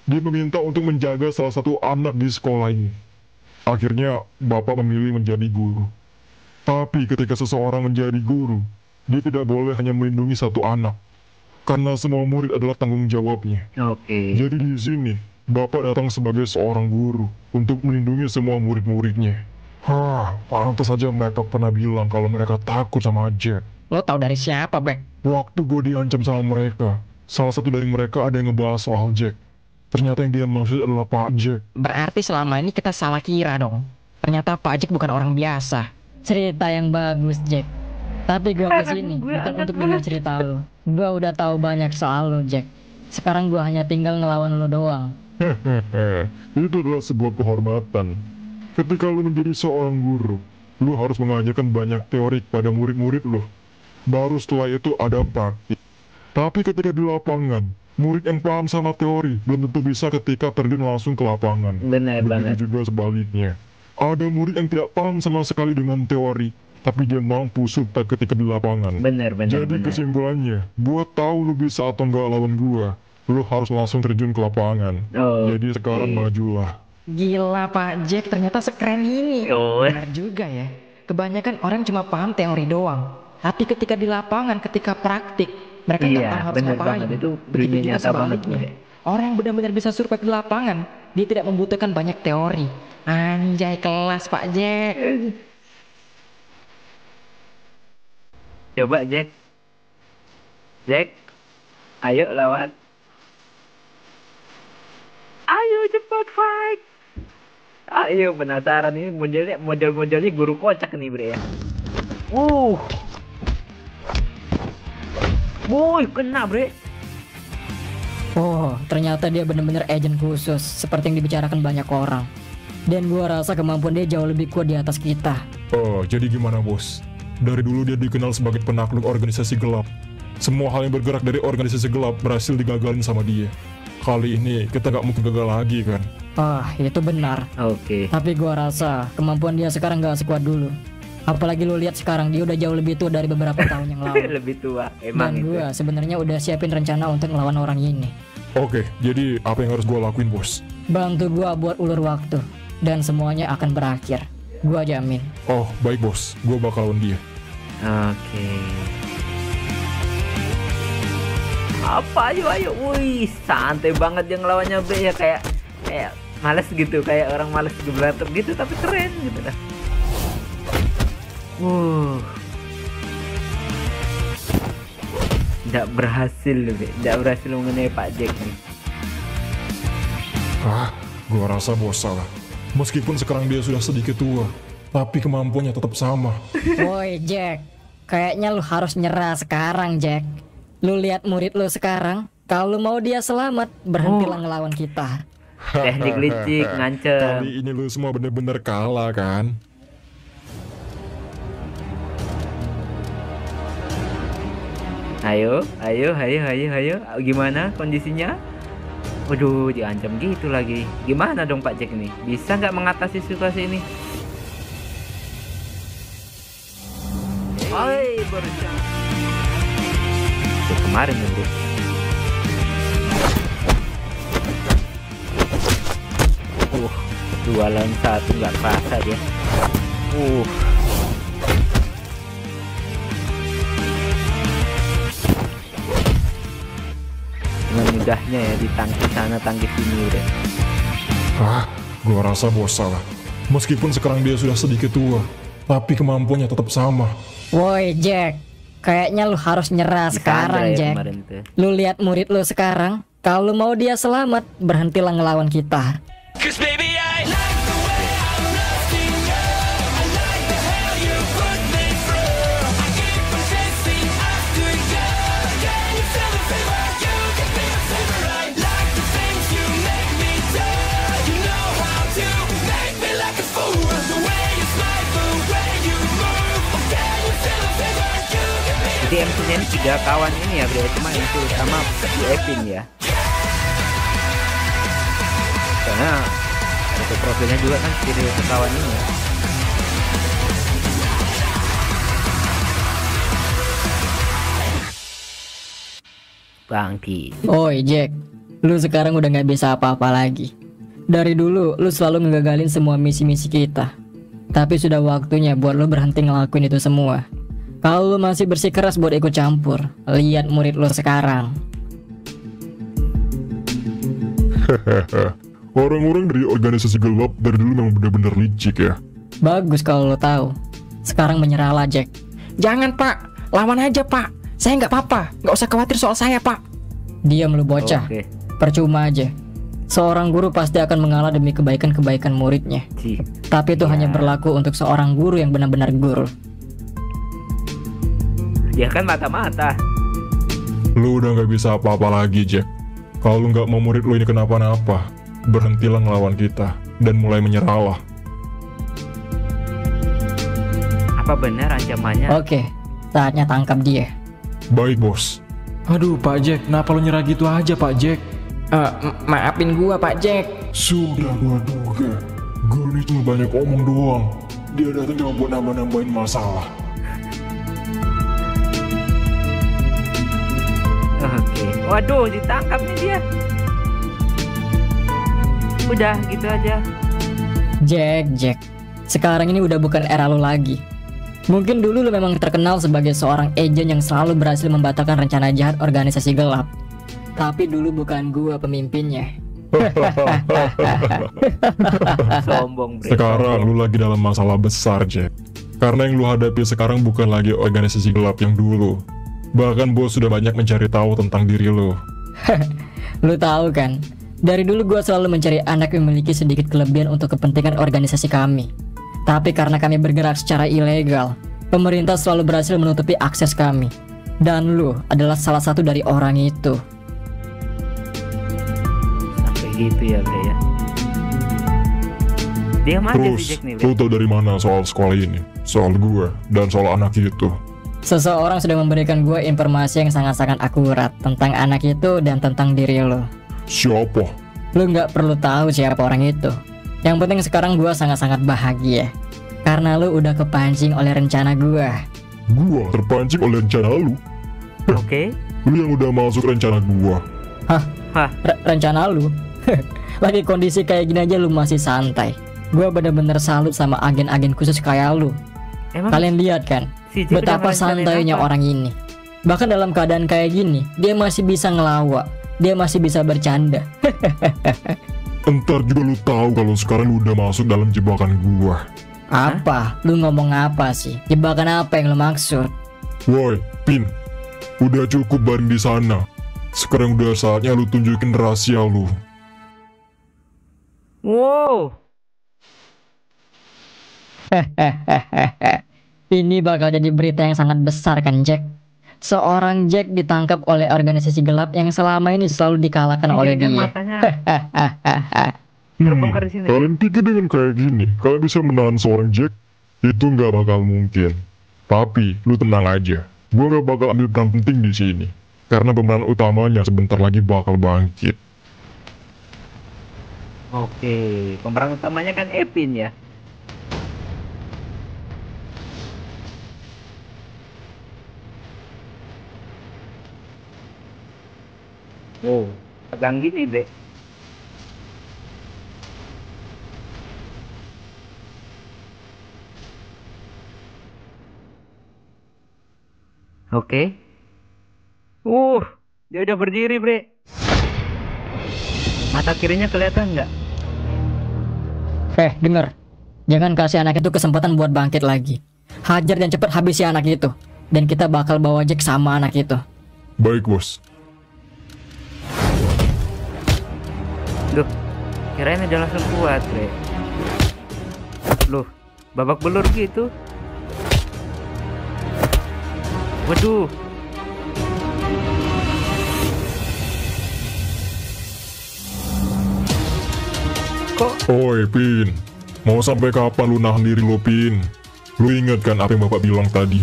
Dia meminta untuk menjaga salah satu anak di sekolah ini. Akhirnya Bapak memilih menjadi guru. Tapi ketika seseorang menjadi guru, dia tidak boleh hanya melindungi satu anak. Karena semua murid adalah tanggung jawabnya.
Oke.
Jadi di sini, Bapak datang sebagai seorang guru untuk melindungi semua murid-muridnya. Pantas saja mereka pernah bilang kalau mereka takut sama Jack.
Lo tahu dari siapa, Bek?
Waktu gue diancam sama mereka, salah satu dari mereka ada yang ngebahas soal Jack. Ternyata yang dia maksud adalah Pak Jack.
Berarti selama ini kita salah kira dong. Ternyata Pak Jack bukan orang biasa.
Cerita yang bagus, Jack. Tapi gua kesini bukan untuk dengar cerita lu. Gua udah tahu banyak soal lu, Jack. Sekarang gua hanya tinggal ngelawan lu doang.
Itu adalah sebuah kehormatan. Ketika lu menjadi seorang guru, lu harus mengajarkan banyak teori kepada murid-murid lu. Baru setelah itu ada praktik. Tapi ketika di lapangan, murid yang paham sama teori belum tentu bisa ketika terjun langsung ke lapangan.
Benar banget.
Begitu juga sebaliknya. Ada murid yang tidak paham sama sekali dengan teori, tapi dia mampu sukses ketika di lapangan.
Benar.
Jadi kesimpulannya, buat tahu lu bisa atau enggak lawan gua, lu harus langsung terjun ke lapangan. Jadi sekarang majulah.
Gila Pak Jack, ternyata sekeren ini. Benar juga ya. Kebanyakan orang cuma paham teori doang. Tapi ketika di lapangan, ketika praktik, mereka tak tahu harus
bener
ngapain.
banget. Itu
Begitu
dunia
juga
nyata banget.
sebaliknya. Orang yang benar-benar bisa survive di lapangan, dia tidak membutuhkan banyak teori. Anjay, kelas Pak Jack.
Coba Jack. Jack. Ayo lawan. Ayo cepat fight. Ayo penasaran ini model-modelnya guru kocak nih Bre ya. Woi, kena Bre.
Oh, ternyata dia benar-benar agent khusus, seperti yang dibicarakan banyak orang. Dan gua rasa kemampuan dia jauh lebih kuat di atas kita.
Jadi gimana bos? Dari dulu dia dikenal sebagai penakluk organisasi gelap. Semua hal yang bergerak dari organisasi gelap berhasil digagalin sama dia. Kali ini kita gak mungkin gagal lagi kan?
Itu benar.
Oke.
Tapi gua rasa kemampuan dia sekarang gak sekuat dulu. Apalagi lu lihat sekarang dia udah jauh lebih tua dari beberapa tahun yang lalu.
Lebih tua emang
Dan
itu.
gua sebenarnya udah siapin rencana untuk ngelawan orang ini.
Oke, jadi apa yang harus gue lakuin bos?
Bantu gua buat ulur waktu dan semuanya akan berakhir. Gua jamin.
Oh baik bos, gue bakal lawan dia.
Oke. Apa ayo. Wih, santai banget dia ngelawannya Bre ya, kayak males gitu, kayak orang males berantem gitu, tapi keren gitu dah. Nggak berhasil Bre, nggak berhasil mengenai Pak Jack nih.
Gue rasa bos salah. Meskipun sekarang dia sudah sedikit tua, tapi kemampuannya tetap sama.
Woi Jack, kayaknya lu harus nyerah sekarang Jack. Lu lihat murid lu sekarang, kalau mau dia selamat, berhentilah ngelawan kita.
Teknik licik, ngancem.
Kali ini lu semua bener-bener kalah kan?
Ayo. Gimana kondisinya? Waduh, diancam gitu lagi. Gimana dong Pak Jack nih? Bisa nggak mengatasi situasi ini? Oi, berjalan. Kemarin ya bro. Dua lawan satu nggak kerasa dia. Dengan mudahnya ya ditangkis sana tangkis sini udah.
Gua rasa bos salah. Meskipun sekarang dia sudah sedikit tua, tapi kemampuannya tetap sama.
Woi Jack, kayaknya lu harus nyerah sekarang
ya
Jack.
kemarin tuh.
Lu lihat murid lu sekarang, kalau mau dia selamat, berhentilah ngelawan kita.
Jadi MC-nya ini 3 kawan ini ya bro, cuma itu sama si Epin ya. Karena ada profilnya juga kan video kawan ini ya. Bangki.
Oi Jack, lu sekarang udah nggak bisa apa-apa lagi. Dari dulu lu selalu ngegagalin semua misi-misi kita. Tapi sudah waktunya buat lu berhenti ngelakuin itu semua. Kalau lu masih bersikeras buat ikut campur, lihat murid lu sekarang.
Orang-orang dari organisasi gelap dari dulu memang benar-benar licik ya.
Bagus kalau lu tahu. Sekarang menyerahlah Jack.
Jangan pak, lawan aja pak. Saya nggak apa-apa, nggak usah khawatir soal saya pak.
Diam lu bocah.
Oke.
Percuma aja. Seorang guru pasti akan mengalah demi kebaikan-kebaikan muridnya.
Cih.
Tapi itu hanya berlaku untuk seorang guru yang benar-benar guru.
Dia kan mata-mata.
Lu udah nggak bisa apa-apa lagi, Jack. Kalau lu nggak mau murid lu ini kenapa-napa, berhentilah ngelawan kita dan mulai menyerahlah.
Apa benar ancamannya?
Oke, saatnya tangkap dia.
Baik, bos.
Aduh Pak Jack, kenapa lo nyerah gitu aja Pak Jack? Maafin gua Pak Jack.
Sudah gua duga. Gua ini cuma banyak omong doang. Dia datang cuma buat nambah-nambahin masalah.
Oke. Waduh, ditangkap nih dia. Udah gitu aja.
Jack. Sekarang ini udah bukan era lu lagi. Mungkin dulu lu memang terkenal sebagai seorang agen yang selalu berhasil membatalkan rencana jahat organisasi gelap. Tapi dulu bukan gua pemimpinnya.
Sombong bre.
Sekarang lu lagi dalam masalah besar, Jack. Karena yang lu hadapi sekarang bukan lagi organisasi gelap yang dulu. Bahkan bos sudah banyak mencari tahu tentang diri lu.
Lu tahu kan, dari dulu gua selalu mencari anak yang memiliki sedikit kelebihan untuk kepentingan organisasi kami. Tapi karena kami bergerak secara ilegal, pemerintah selalu berhasil menutupi akses kami. Dan lu adalah salah satu dari orang itu.
Sampai gitu ya bre ya. Diam aja
Terus,
si Jack nih bre.
lu tau dari mana soal sekolah ini? Soal gua dan soal anak itu?
Seseorang sudah memberikan gue informasi yang sangat-sangat akurat tentang anak itu dan tentang diri lo.
Siapa?
Lu nggak perlu tahu siapa orang itu. Yang penting sekarang gue sangat-sangat bahagia karena lu udah kepancing oleh rencana gue.
Gua terpancing oleh rencana lu.
Oke.
Lu yang udah masuk rencana gua.
Hah.
Rencana lu? Lagi kondisi kayak gini aja lu masih santai. Gue bener-bener salut sama agen-agen khusus kayak lu.
Emang
Kalian lihat kan
si Jack udah
betapa
ngerencanain
santainya
apa?
orang ini. Bahkan dalam keadaan kayak gini, dia masih bisa ngelawak, dia masih bisa bercanda.
Entar juga lu tahu kalau sekarang lu udah masuk dalam jebakan gua.
Apa? Lu ngomong apa sih? Jebakan apa yang lu maksud?
Woi, Pin. Udah cukup baring di sana. Sekarang udah saatnya lu tunjukin rahasia lu.
Wow.
Ini bakal jadi berita yang sangat besar kan Jack? Seorang Jack ditangkap oleh organisasi gelap yang selama ini selalu dikalahkan oleh dia.
Matanya terbongkar di sini.
Kalian pikir dengan kayak gini, kalian bisa menahan seorang Jack? Itu nggak bakal mungkin. Tapi, lu tenang aja. Gua nggak bakal ambil peran penting di sini. Karena pemeran utamanya sebentar lagi bakal bangkit.
Oke, pemeran utamanya kan Epin ya. Oh, tegang gini deh. Oke. Dia udah berdiri, Bre. Mata kirinya kelihatan nggak?
Denger. Jangan kasih anak itu kesempatan buat bangkit lagi. Hajar dan cepet habisi anak itu. Dan kita bakal bawa Jack sama anak itu.
Baik, bos.
Duh, kirain udah langsung kuat, Bre. Loh, babak belur gitu. Waduh.
Oi, Pin. Mau sampai kapan lu nahan diri lo, Pin? Lu inget kan apa yang bapak bilang tadi?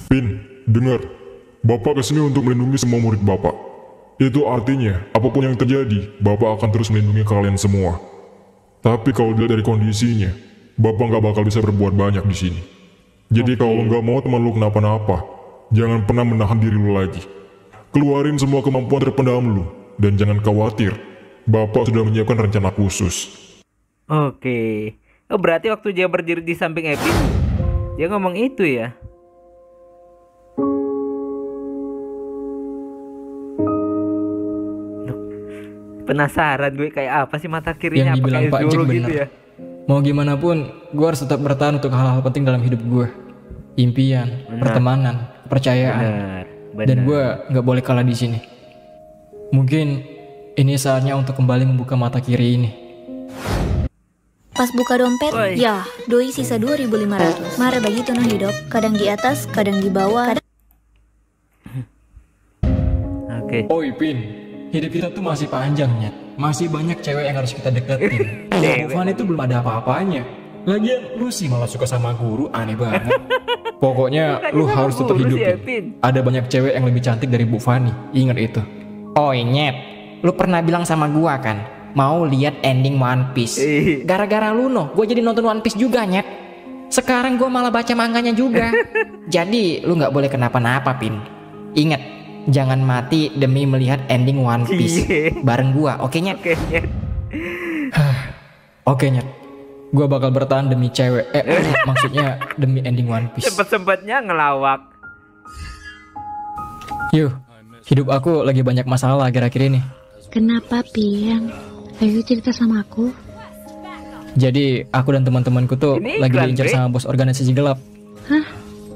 Pin, dengar. Bapak kesini untuk melindungi semua murid bapak. Itu artinya, apapun yang terjadi, bapak akan terus melindungi kalian semua. Tapi kalau dilihat dari kondisinya, bapak nggak bakal bisa berbuat banyak di sini. Jadi kalau nggak mau teman lu kenapa-napa, jangan pernah menahan diri lu lagi. Keluarin semua kemampuan terpendam lu, dan jangan khawatir, bapak sudah menyiapkan rencana khusus.
Oke. Oh, berarti waktu dia berdiri di samping Epin, dia ngomong itu ya? Loh, penasaran gue kayak apa sih mata kirinya?
Yang dibilang
Apa
Pak
kayak
Jack
Zoro
bener.
gitu ya?
Mau gimana pun, gue harus tetap bertahan untuk hal-hal penting dalam hidup gue. Impian,
Benar.
pertemanan, kepercayaan.
Benar.
Dan gue nggak boleh kalah di sini. Mungkin ini saatnya untuk kembali membuka mata kiri ini.
Pas buka dompet,
Oi.
ya, doi sisa 2.500. Mare begitu no hidup, kadang di atas, kadang di bawah.
Oke.
Oi Pin, hidup kita tuh masih panjang Nyet. Masih banyak cewek yang harus kita deketin. Kalau Fanny itu belum ada apa-apanya. Lagian lu sih malah suka sama guru, aneh banget. Pokoknya lu
Bukannya
harus
sama
tetap
guru
hidup
sih,
Pin.
Epin.
Ada banyak cewek yang lebih cantik dari Bu Fanny, ingat itu.
Oh Nyet, lu pernah bilang sama gua kan, mau lihat ending One Piece. Gara-gara lu no, gua jadi nonton One Piece juga Nyet. Sekarang gua malah baca manganya juga. Jadi lu nggak boleh kenapa-napa Pin. Ingat, jangan mati demi melihat ending One Piece.
Iya.
Bareng gua, oke Nyet?
Oke, Nyet.
Oke Nyet, gua bakal bertahan demi cewek. Maksudnya demi ending One Piece.
Sempet-sempetnya ngelawak.
Yuh, hidup aku lagi banyak masalah akhir-akhir ini.
Kenapa, Pian? Ayo cerita sama aku.
Jadi aku dan teman-temanku tuh
Ini
lagi
iklan,
diincar
Bre.
sama bos organisasi gelap.
Hah?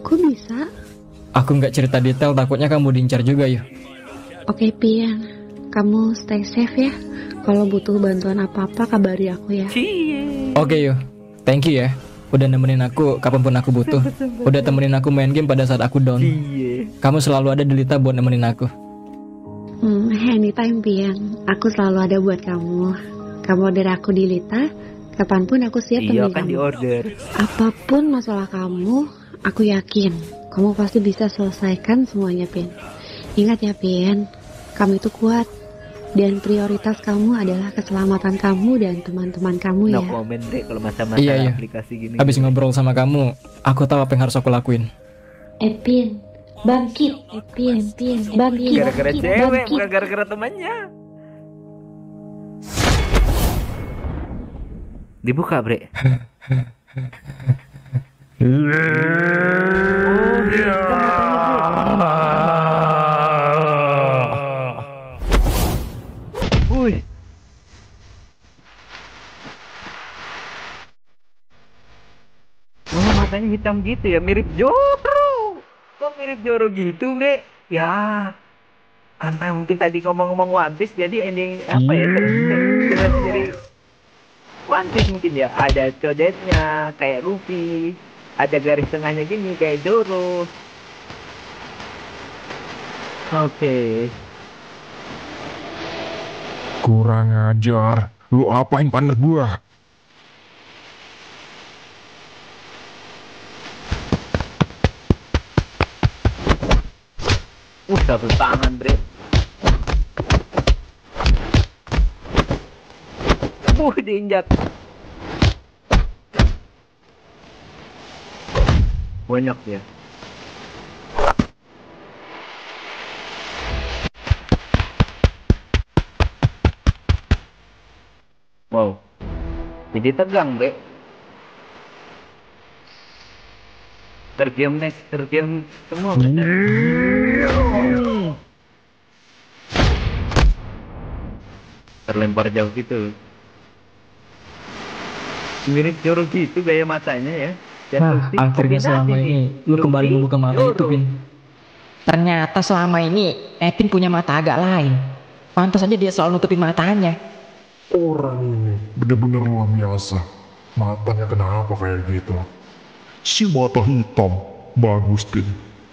Kok bisa?
Aku nggak cerita detail, takutnya kamu diincar juga yuk.
Oke, Pian. Kamu stay safe ya. Kalau butuh bantuan apa-apa, kabari aku ya.
Cie.
Oke yuk, thank you ya. Udah nemenin aku kapanpun aku butuh. Udah temenin aku main game pada saat aku down.
Cie.
Kamu selalu ada di Lita buat nemenin aku.
Anytime, Pian. Aku selalu ada buat kamu. Kamu order aku di Lita, kapanpun aku siap
Iya
temenin
kan
kamu.
di order.
Apapun masalah kamu, aku yakin kamu pasti bisa selesaikan semuanya, Pian. Ingat ya, Pian. Kamu itu kuat. Dan prioritas kamu adalah keselamatan kamu dan teman-teman kamu
No
ya.
comment deh kalau masalah
Iya.
aplikasi gini.
Habis ngobrol sama kamu, aku tahu apa yang harus aku lakuin.
Epin, bangkit. Epin, bangkit.
Gara-gara
Bangkit,
cewek,
bangkit.
bukan gara-gara temannya. Dibuka, Bre. Wih. Oh, matanya hitam gitu ya, mirip Joro. Kok mirip Joro gitu, Bre? Ya. Karena mungkin tadi ngomong-ngomong One Piece, jadi ini apa ya? Generasi dari One Piece mungkin ya. Ada codetnya kayak Luffy, ada garis tengahnya gini kayak Zoro. Oke.
Kurang ajar. Lu apain partner gua?
Satu tangan, Bre. Diinjak. Banyak ya. Jadi tegang, Bre. Terdiam semua. Terlempar jauh gitu. Mirip Joro gitu gaya matanya ya.
Nah, akhirnya selama ini lu kembali membuka mata itu, Pin.
Ternyata selama ini Epin punya mata agak lain. Pantas aja dia selalu nutupin matanya.
Orang ini benar-benar luar biasa. Matanya kenapa kayak gitu? Si mata hitam. Bagus, Pin.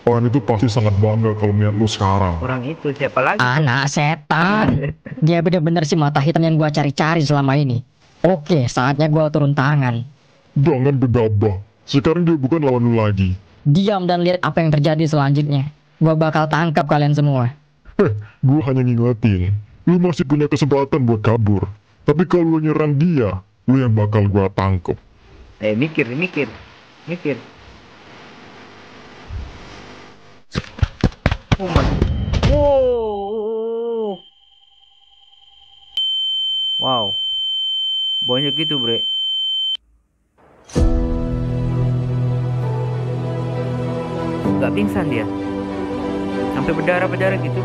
Orang itu pasti sangat bangga kalau melihat lu sekarang.
Orang itu siapa lagi?
Anak setan. Dia bener-bener si mata hitam yang gua cari-cari selama ini. Oke, saatnya gua turun tangan.
Jangan gegabah. Sekarang dia bukan lawan lu lagi.
Diam dan lihat apa yang terjadi selanjutnya. Gua bakal tangkap kalian semua.
Gue hanya ngingetin. Lu masih punya kesempatan buat kabur. Tapi kalau lu nyerang dia, lu yang bakal gua tangkep.
Mikir. Oh my. Wow. Banyak gitu, Bre. Gak pingsan dia. Sampai berdarah-berdarah gitu.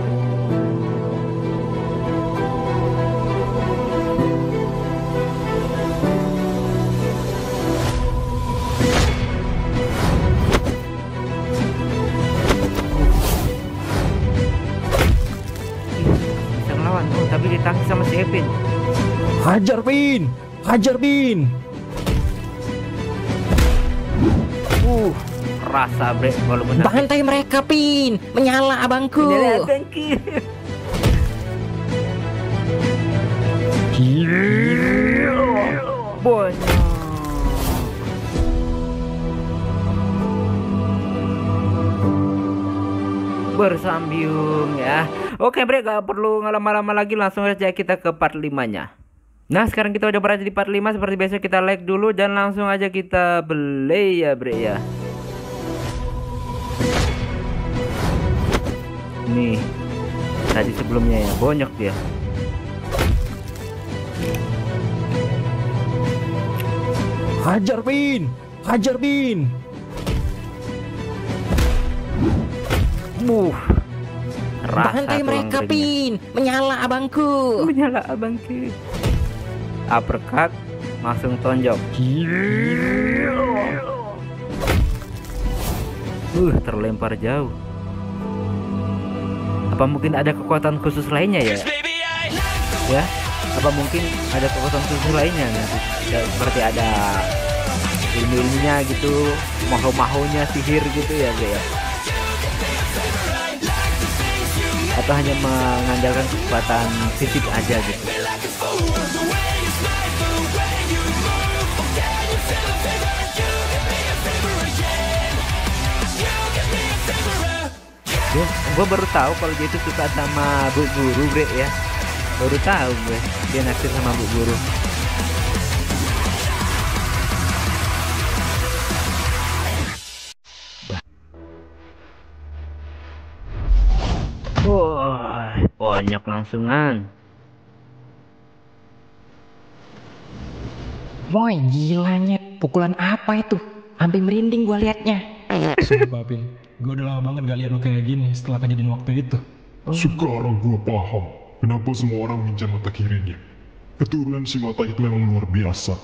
Bisa ngelawan, tapi ditangkis sama si Epin.
Hajar, Pin! Hajar, Pin!
Rasa, Bre, kalau benar.
Bantai mereka, Pin! Menyala abangku!
Banyak. Bersambiung ya. Oke, Bre, gak perlu lama-lama lagi, langsung aja kita ke part 5-nya. Nah, sekarang kita udah berada di part 5. Seperti biasa kita like dulu dan langsung aja kita play ya, Bre ya. Nih, tadi sebelumnya ya, banyak dia.
Hajar, Pin! Hajar, Pin!
Rasa
Bantai mereka,
tulang
Pin! Menyala abangku!
menyala abangku. Uppercut, langsung tonjok. Terlempar jauh. Apa mungkin ada kekuatan khusus lainnya ya? Ya, apa mungkin ada kekuatan khusus lainnya nanti? Ya, seperti ada ilmu-ilmunya gitu, maho-mahonya sihir gitu ya, Bre ya? Atau hanya mengandalkan kekuatan fisik aja gitu? Gue baru tahu kalau dia itu suka sama Bu Guru, Bre ya. Baru tahu gue dia naksir sama Bu Guru. Wah, banyak langsungan.
Boy, gilanya pukulan apa itu? Sampai merinding gua liatnya.
Sumpah, Pin. Gue udah lama banget gak lihat lo kayak gini setelah kejadian waktu itu.
Sekarang gua paham kenapa semua orang mengincar mata kirinya. Keturunan si mata itu memang luar biasa.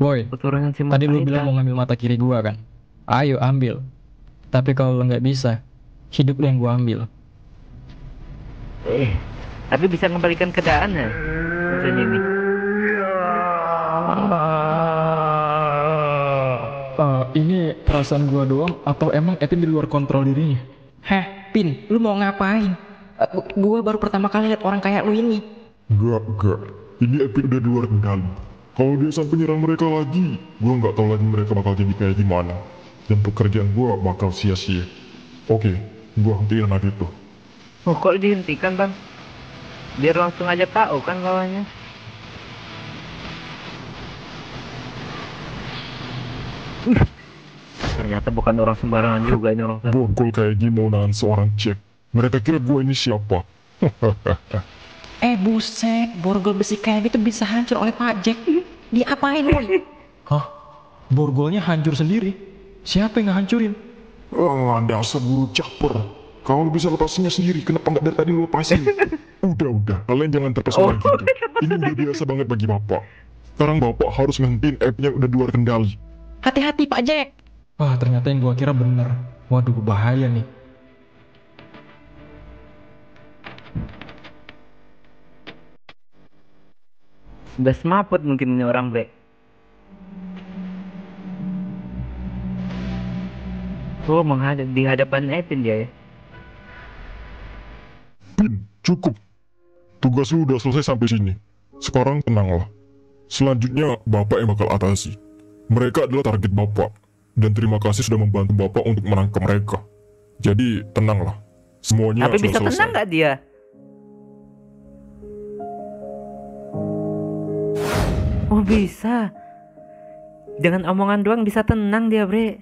Boy,
Keturunan si mata
tadi lu
hitam.
bilang mau ngambil mata kiri gua kan? Ayo ambil. Tapi kalau lo nggak bisa, hidup lo yang gua ambil.
Tapi bisa mengembalikan keadaannya. Maksudnya ini.
Ini perasaan gua doang atau emang Epin di luar kontrol dirinya?
Heh, Pin, lu mau ngapain? Gua baru pertama kali lihat orang kayak lu ini.
Gak. Ini Epin udah di luar kendali. Kalau dia sampai nyerang mereka lagi, gua nggak tahu lagi mereka bakal jadi kayak gimana. Dan pekerjaan gua bakal sia-sia. Oke, gua hentiin anak itu.
Oh, kok dihentikan, Bang? Biar langsung aja tahu kan lawannya. Ternyata bukan orang sembarangan juga ini orang.
Bogol kayak gini mau nahan seorang cek. Mereka kira gua ini siapa?
Buset, borgol besi kayak gitu bisa hancur oleh Pak Jack. Diapain, woi?
Hah? Borgolnya hancur sendiri? Siapa yang ngehancurin?
Ah, dasar guru caper. Kalau bisa lepasinnya sendiri, kenapa nggak dari tadi lu lepasin? Udah, kalian jangan terpesona gitu. Ini udah biasa banget bagi bapak. Sekarang bapak harus ngehentiin app-nya udah di luar kendali.
Hati-hati Pak Jack.
Wah, ternyata yang gua kira bener. Waduh, bahaya nih.
Udah semaput mungkin ini orang, Bre. Oh, menghadap di hadapan Epin dia ya.
Pin, cukup. Tugas lu udah selesai sampai sini. Sekarang tenanglah. Selanjutnya, bapak yang bakal atasi. Mereka adalah target bapak. Dan terima kasih sudah membantu bapak untuk menangkap mereka. Jadi, tenanglah. Semuanya
Tapi
sudah
bisa
selesai.
tenang nggak dia? Oh bisa. Dengan omongan doang bisa tenang dia, Bre.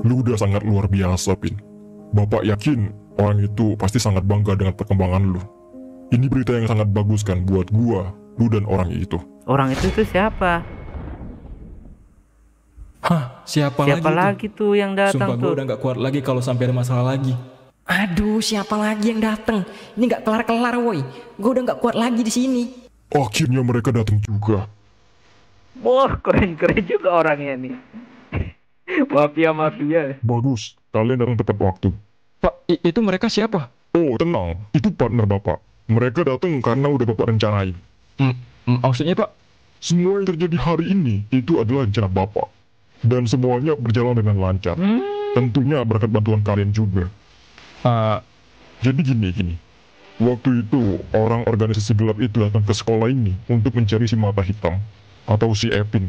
Lu udah sangat luar biasa, Pin. Bapak yakin orang itu pasti sangat bangga dengan perkembangan lu. Ini berita yang sangat bagus kan buat gua, lu dan orang itu.
Orang itu tuh siapa?
Hah, siapa
Siapa
lagi
lagi tuh yang datang
Sumpah gue
tuh?
udah gak kuat lagi kalau sampai ada masalah lagi.
Aduh, siapa lagi yang datang? Ini nggak kelar-kelar, woi. Gue udah nggak kuat lagi di sini.
Akhirnya mereka datang juga.
Wah, keren-keren juga orangnya nih. Mafia.
Bagus, kalian datang tepat waktu.
Pak, itu mereka siapa?
Oh, tenang, itu partner bapak. Mereka datang karena udah bapak rencanain.
Maksudnya Pak?
Semua yang terjadi hari ini itu adalah rencana bapak. Dan semuanya berjalan dengan lancar. Tentunya berkat bantuan kalian juga. Jadi gini. Waktu itu, orang organisasi gelap itu datang ke sekolah ini untuk mencari si mata hitam. Atau si Epin.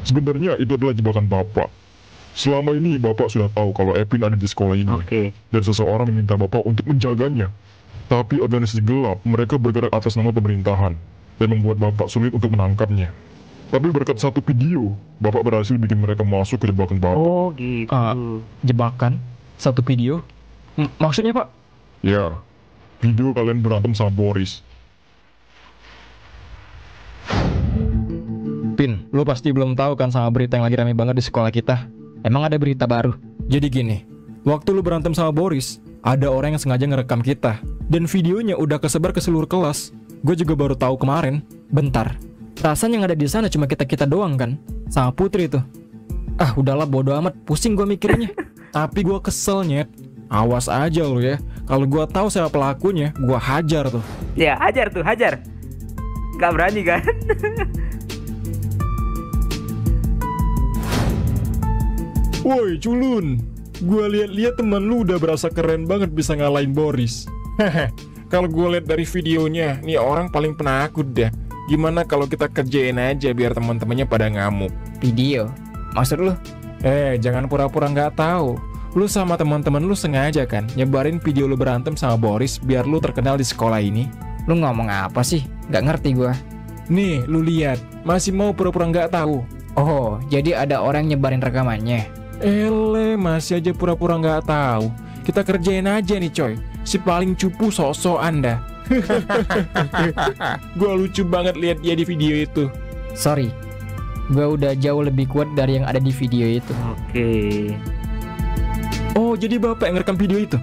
Sebenarnya itu adalah jebakan bapak. Selama ini bapak sudah tahu kalau Epin ada di sekolah ini.
Oke.
Dan seseorang meminta bapak untuk menjaganya. Tapi organisasi gelap, mereka bergerak atas nama pemerintahan. Dan membuat bapak sulit untuk menangkapnya. Tapi berkat satu video, bapak berhasil bikin mereka masuk ke jebakan bapak.
Oh gitu.
Jebakan? Satu video? Maksudnya Pak?
Ya, video kalian berantem sama Boris.
Pin, lo pasti belum tahu kan sama berita yang lagi rame banget di sekolah kita. Emang ada berita baru? Jadi gini, waktu lu berantem sama Boris, ada orang yang sengaja ngerekam kita. Dan videonya udah kesebar ke seluruh kelas. Gue juga baru tahu kemarin. Bentar, perasaan yang ada di sana cuma kita doang kan? Sama Putri tuh. Ah udahlah, bodo amat, pusing gue mikirnya. Tapi gue kesel, Nyet. Awas aja lu ya. Kalau gue tahu siapa pelakunya, gue hajar tuh.
Ya, hajar. Gak berani kan?
Woi culun, gue lihat-lihat teman lu udah berasa keren banget bisa ngalahin Boris.
Hehe, kalau gue lihat dari videonya, nih orang paling penakut dah. Gimana kalau kita kerjain aja biar teman-temannya pada ngamuk?
Video? Maksud lu?
Jangan pura-pura nggak tahu. Lu sama teman-teman lu sengaja kan nyebarin video lu berantem sama Boris biar lu terkenal di sekolah ini?
Lu ngomong apa sih? Gak ngerti gua.
Nih, lu lihat, masih mau pura-pura nggak tahu.
Oh, jadi ada orang nyebarin rekamannya.
Masih aja pura-pura nggak tahu. Kita kerjain aja nih coy. Si paling cupu sok-sok Anda. Gua lucu banget lihat dia di video itu.
Sorry, gua udah jauh lebih kuat dari yang ada di video itu.
Oke.
Oh, jadi bapak yang ngerekam video itu?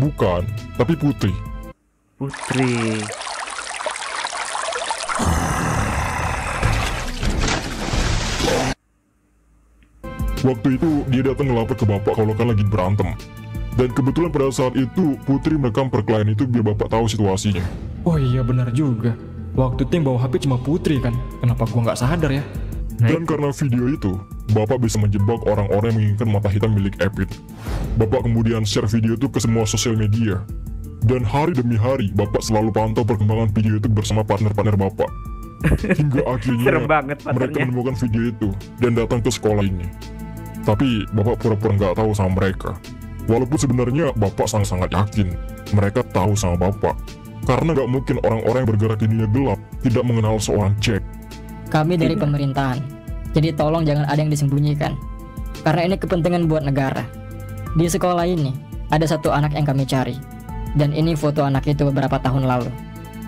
Bukan, tapi Putri.
Putri.
Waktu itu dia datang ngelapor ke bapak kalau kan lagi berantem. Dan kebetulan pada saat itu Putri merekam perkelahian itu biar bapak tahu situasinya.
Oh iya benar juga. Waktu itu yang bawa HP cuma Putri kan. Kenapa gua nggak sadar ya?
Dan karena video itu, bapak bisa menjebak orang-orang yang menginginkan mata hitam milik Epin. Bapak kemudian share video itu ke semua sosial media. Dan hari demi hari, bapak selalu pantau perkembangan video itu bersama partner-partner bapak. Hingga akhirnya
Serem banget
mereka
partnernya.
menemukan video itu dan datang ke sekolah ini. Tapi bapak pura-pura nggak tahu sama mereka. Walaupun sebenarnya bapak sangat-sangat yakin mereka tahu sama bapak. Karena nggak mungkin orang-orang yang bergerak di dunia gelap tidak mengenal seorang Jack.
Kami dari pemerintahan, jadi tolong jangan ada yang disembunyikan. Karena ini kepentingan buat negara. Di sekolah ini ada satu anak yang kami cari. Dan ini foto anak itu beberapa tahun lalu.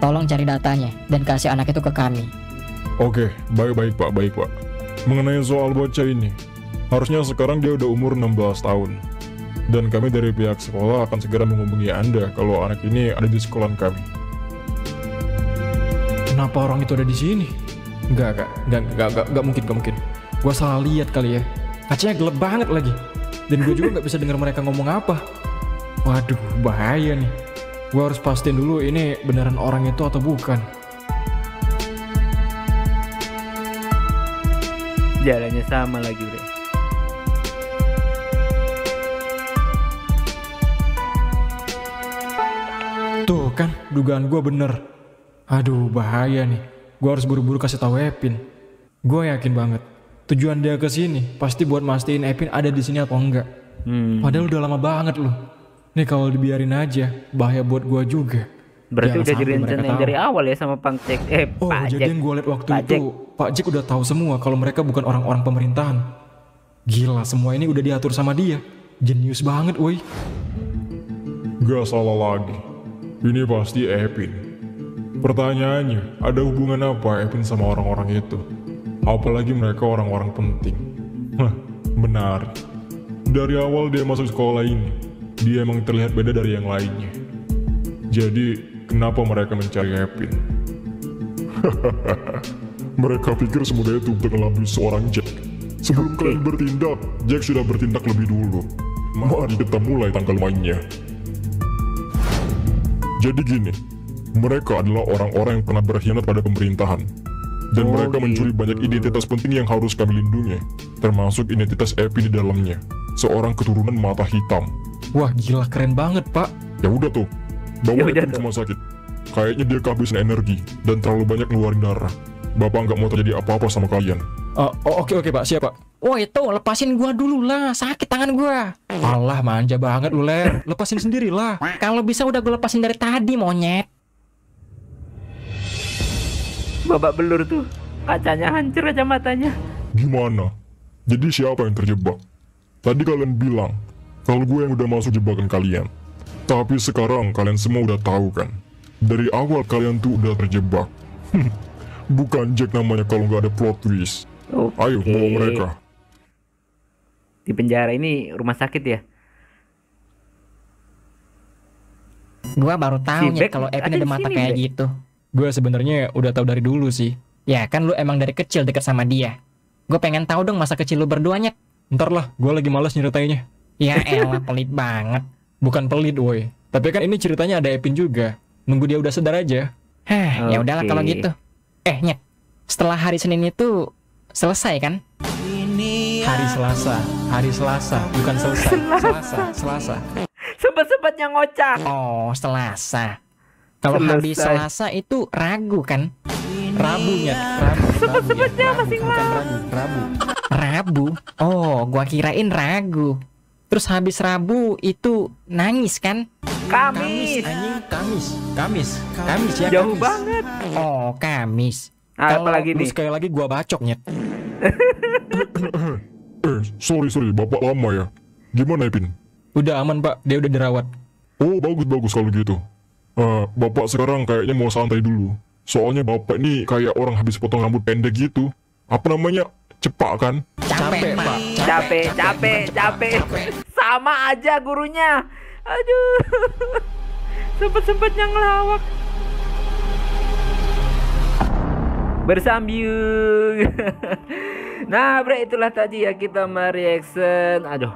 Tolong cari datanya dan kasih anak itu ke kami.
Oke, baik Pak. Mengenai soal bocah ini, harusnya sekarang dia udah umur 16 tahun. Dan kami dari pihak sekolah akan segera menghubungi Anda kalau anak ini ada di sekolah kami.
Kenapa orang itu ada di sini? Enggak mungkin. Gua salah lihat kali ya. Kacanya gelap banget lagi. Dan gue juga nggak bisa dengar mereka ngomong apa. Waduh, bahaya nih. Gue harus pastiin dulu ini beneran orang itu atau bukan.
Jalannya sama lagi, Bre.
Tuh kan, dugaan gue bener. Aduh, bahaya nih. Gue harus buru-buru kasih tahu Epin. Gue yakin banget tujuan dia ke sini pasti buat mastiin Epin ada di sini atau enggak. Padahal udah lama banget loh. Nih kalau dibiarin aja, bahaya buat gue juga.
Berarti
Jangan
udah
sampai mereka
direncanain
tahu.
dari awal ya sama Pak Jack. Pak Jack.
Jadian gue liat waktu itu Pak Jack udah tahu semua kalau mereka bukan orang-orang pemerintahan. Gila, semua ini udah diatur sama dia. Jenius banget, woi.
Gak salah lagi. Ini pasti Epin. Pertanyaannya, ada hubungan apa Epin sama orang-orang itu? Apalagi mereka orang-orang penting. Benar. Dari awal dia masuk sekolah ini, dia emang terlihat beda dari yang lainnya. Jadi, kenapa mereka mencari Epin? Mereka pikir semudah itu untuk ngelabui seorang Jack. Sebelum kalian bertindak, Jack sudah bertindak lebih dulu. Mari kita mulai tanggal mainnya. Jadi gini, mereka adalah orang-orang yang pernah berkhianat pada pemerintahan. Dan mereka mencuri banyak identitas penting yang harus kami lindungi, termasuk identitas Epin di dalamnya, seorang keturunan mata hitam.
Wah, gila, keren banget, Pak.
Ya udah tuh, bawa Epin ke rumah sakit. Kayaknya dia kehabisan energi dan terlalu banyak ngeluarin darah. Bapak nggak mau terjadi apa-apa sama kalian.
Oke Pak, siap Pak.
Woi itu lepasin gua dulu lah, sakit tangan gua.
Alah, manja banget lu, Ler. Lepasin sendiri lah.
Kalau bisa udah gua lepasin dari tadi, monyet.
Babak belur tuh. Kacanya hancur aja matanya.
Gimana? Jadi siapa yang terjebak? Tadi kalian bilang kalau gue yang udah masuk jebakan kalian. Tapi sekarang kalian semua udah tahu kan? Dari awal kalian tuh udah terjebak. Bukan Jack namanya kalau nggak ada plot twist. Ayo bawa mereka.
Di penjara ini rumah sakit ya?
Gua baru tahu
Si
Nyet
Beck
kalau
ada
Epin
di
ada mata
sini,
kayak
Beck.
gitu.
Gue sebenarnya udah tahu dari dulu sih.
Ya kan lu emang dari kecil deket sama dia. Gue pengen tahu dong masa kecil lu berdua, Nyet.
Ntar lah, gue lagi malas nyeritainnya.
Ya elah, pelit banget.
Bukan pelit, woi. Tapi kan ini ceritanya ada Epin juga. Nunggu dia udah sadar aja.
Hah, ya udahlah
Oke.
kalau gitu. Nyet. Setelah hari Senin itu selesai kan?
Hari Selasa, bukan selesai. Selasa.
Sempet-sempetnya ngocak.
Oh, Selasa. Kalau
Selesai.
habis Selasa itu Ragu kan?
Rabu, Nyet.
Sempet-sempetnya masing-masing.
Rabu.
Rabu? Oh, gua kirain Ragu. Terus habis Rabu itu nangis kan?
Kamis.
Anjing, Kamis ya.
Jauh
Kamis.
banget.
Oh, Kamis.
Apalagi
Lu
nih?
sekali lagi gua bacok, Nyet.
Sorry, bapak lama ya. Gimana Epin?
Udah aman, Pak. Dia udah dirawat.
Oh, bagus kalau gitu. Bapak sekarang kayaknya mau santai dulu. Soalnya bapak ini kayak orang habis potong rambut pendek gitu. Apa namanya? Cepak kan?
Capek, Pak.
Capek. Sama aja gurunya. Aduh. Sempet-sempetnya ngelawak. Bersambyung. Nah, bre, itulah tadi ya kita mereaction. Aduh.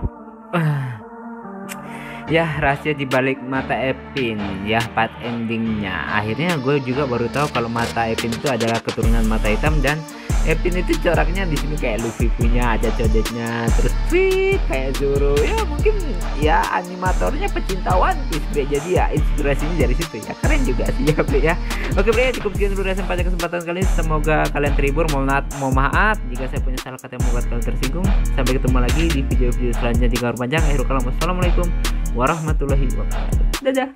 Ya, rahasia dibalik mata Epin ya, part endingnya. Akhirnya gue juga baru tahu kalau mata Epin itu adalah keturunan mata hitam, dan Epin itu coraknya di sini kayak Luffy punya, ada codetnya, terus sweet kayak Zoro. Ya mungkin ya animatornya pecinta One Piece, bre. Jadi ya inspirasinya dari situ ya. Keren juga sih ya, bre ya. Oke, bre, cukup sekian dulu reaction pada kesempatan kali ini. Semoga kalian terhibur. Mohon maaf jika saya punya salah kata yang membuat kalian tersinggung. Sampai ketemu lagi di video-video selanjutnya di Kamar Panjang. Akhirul kalam, wassalamualaikum warahmatullahi wabarakatuh. Dadah.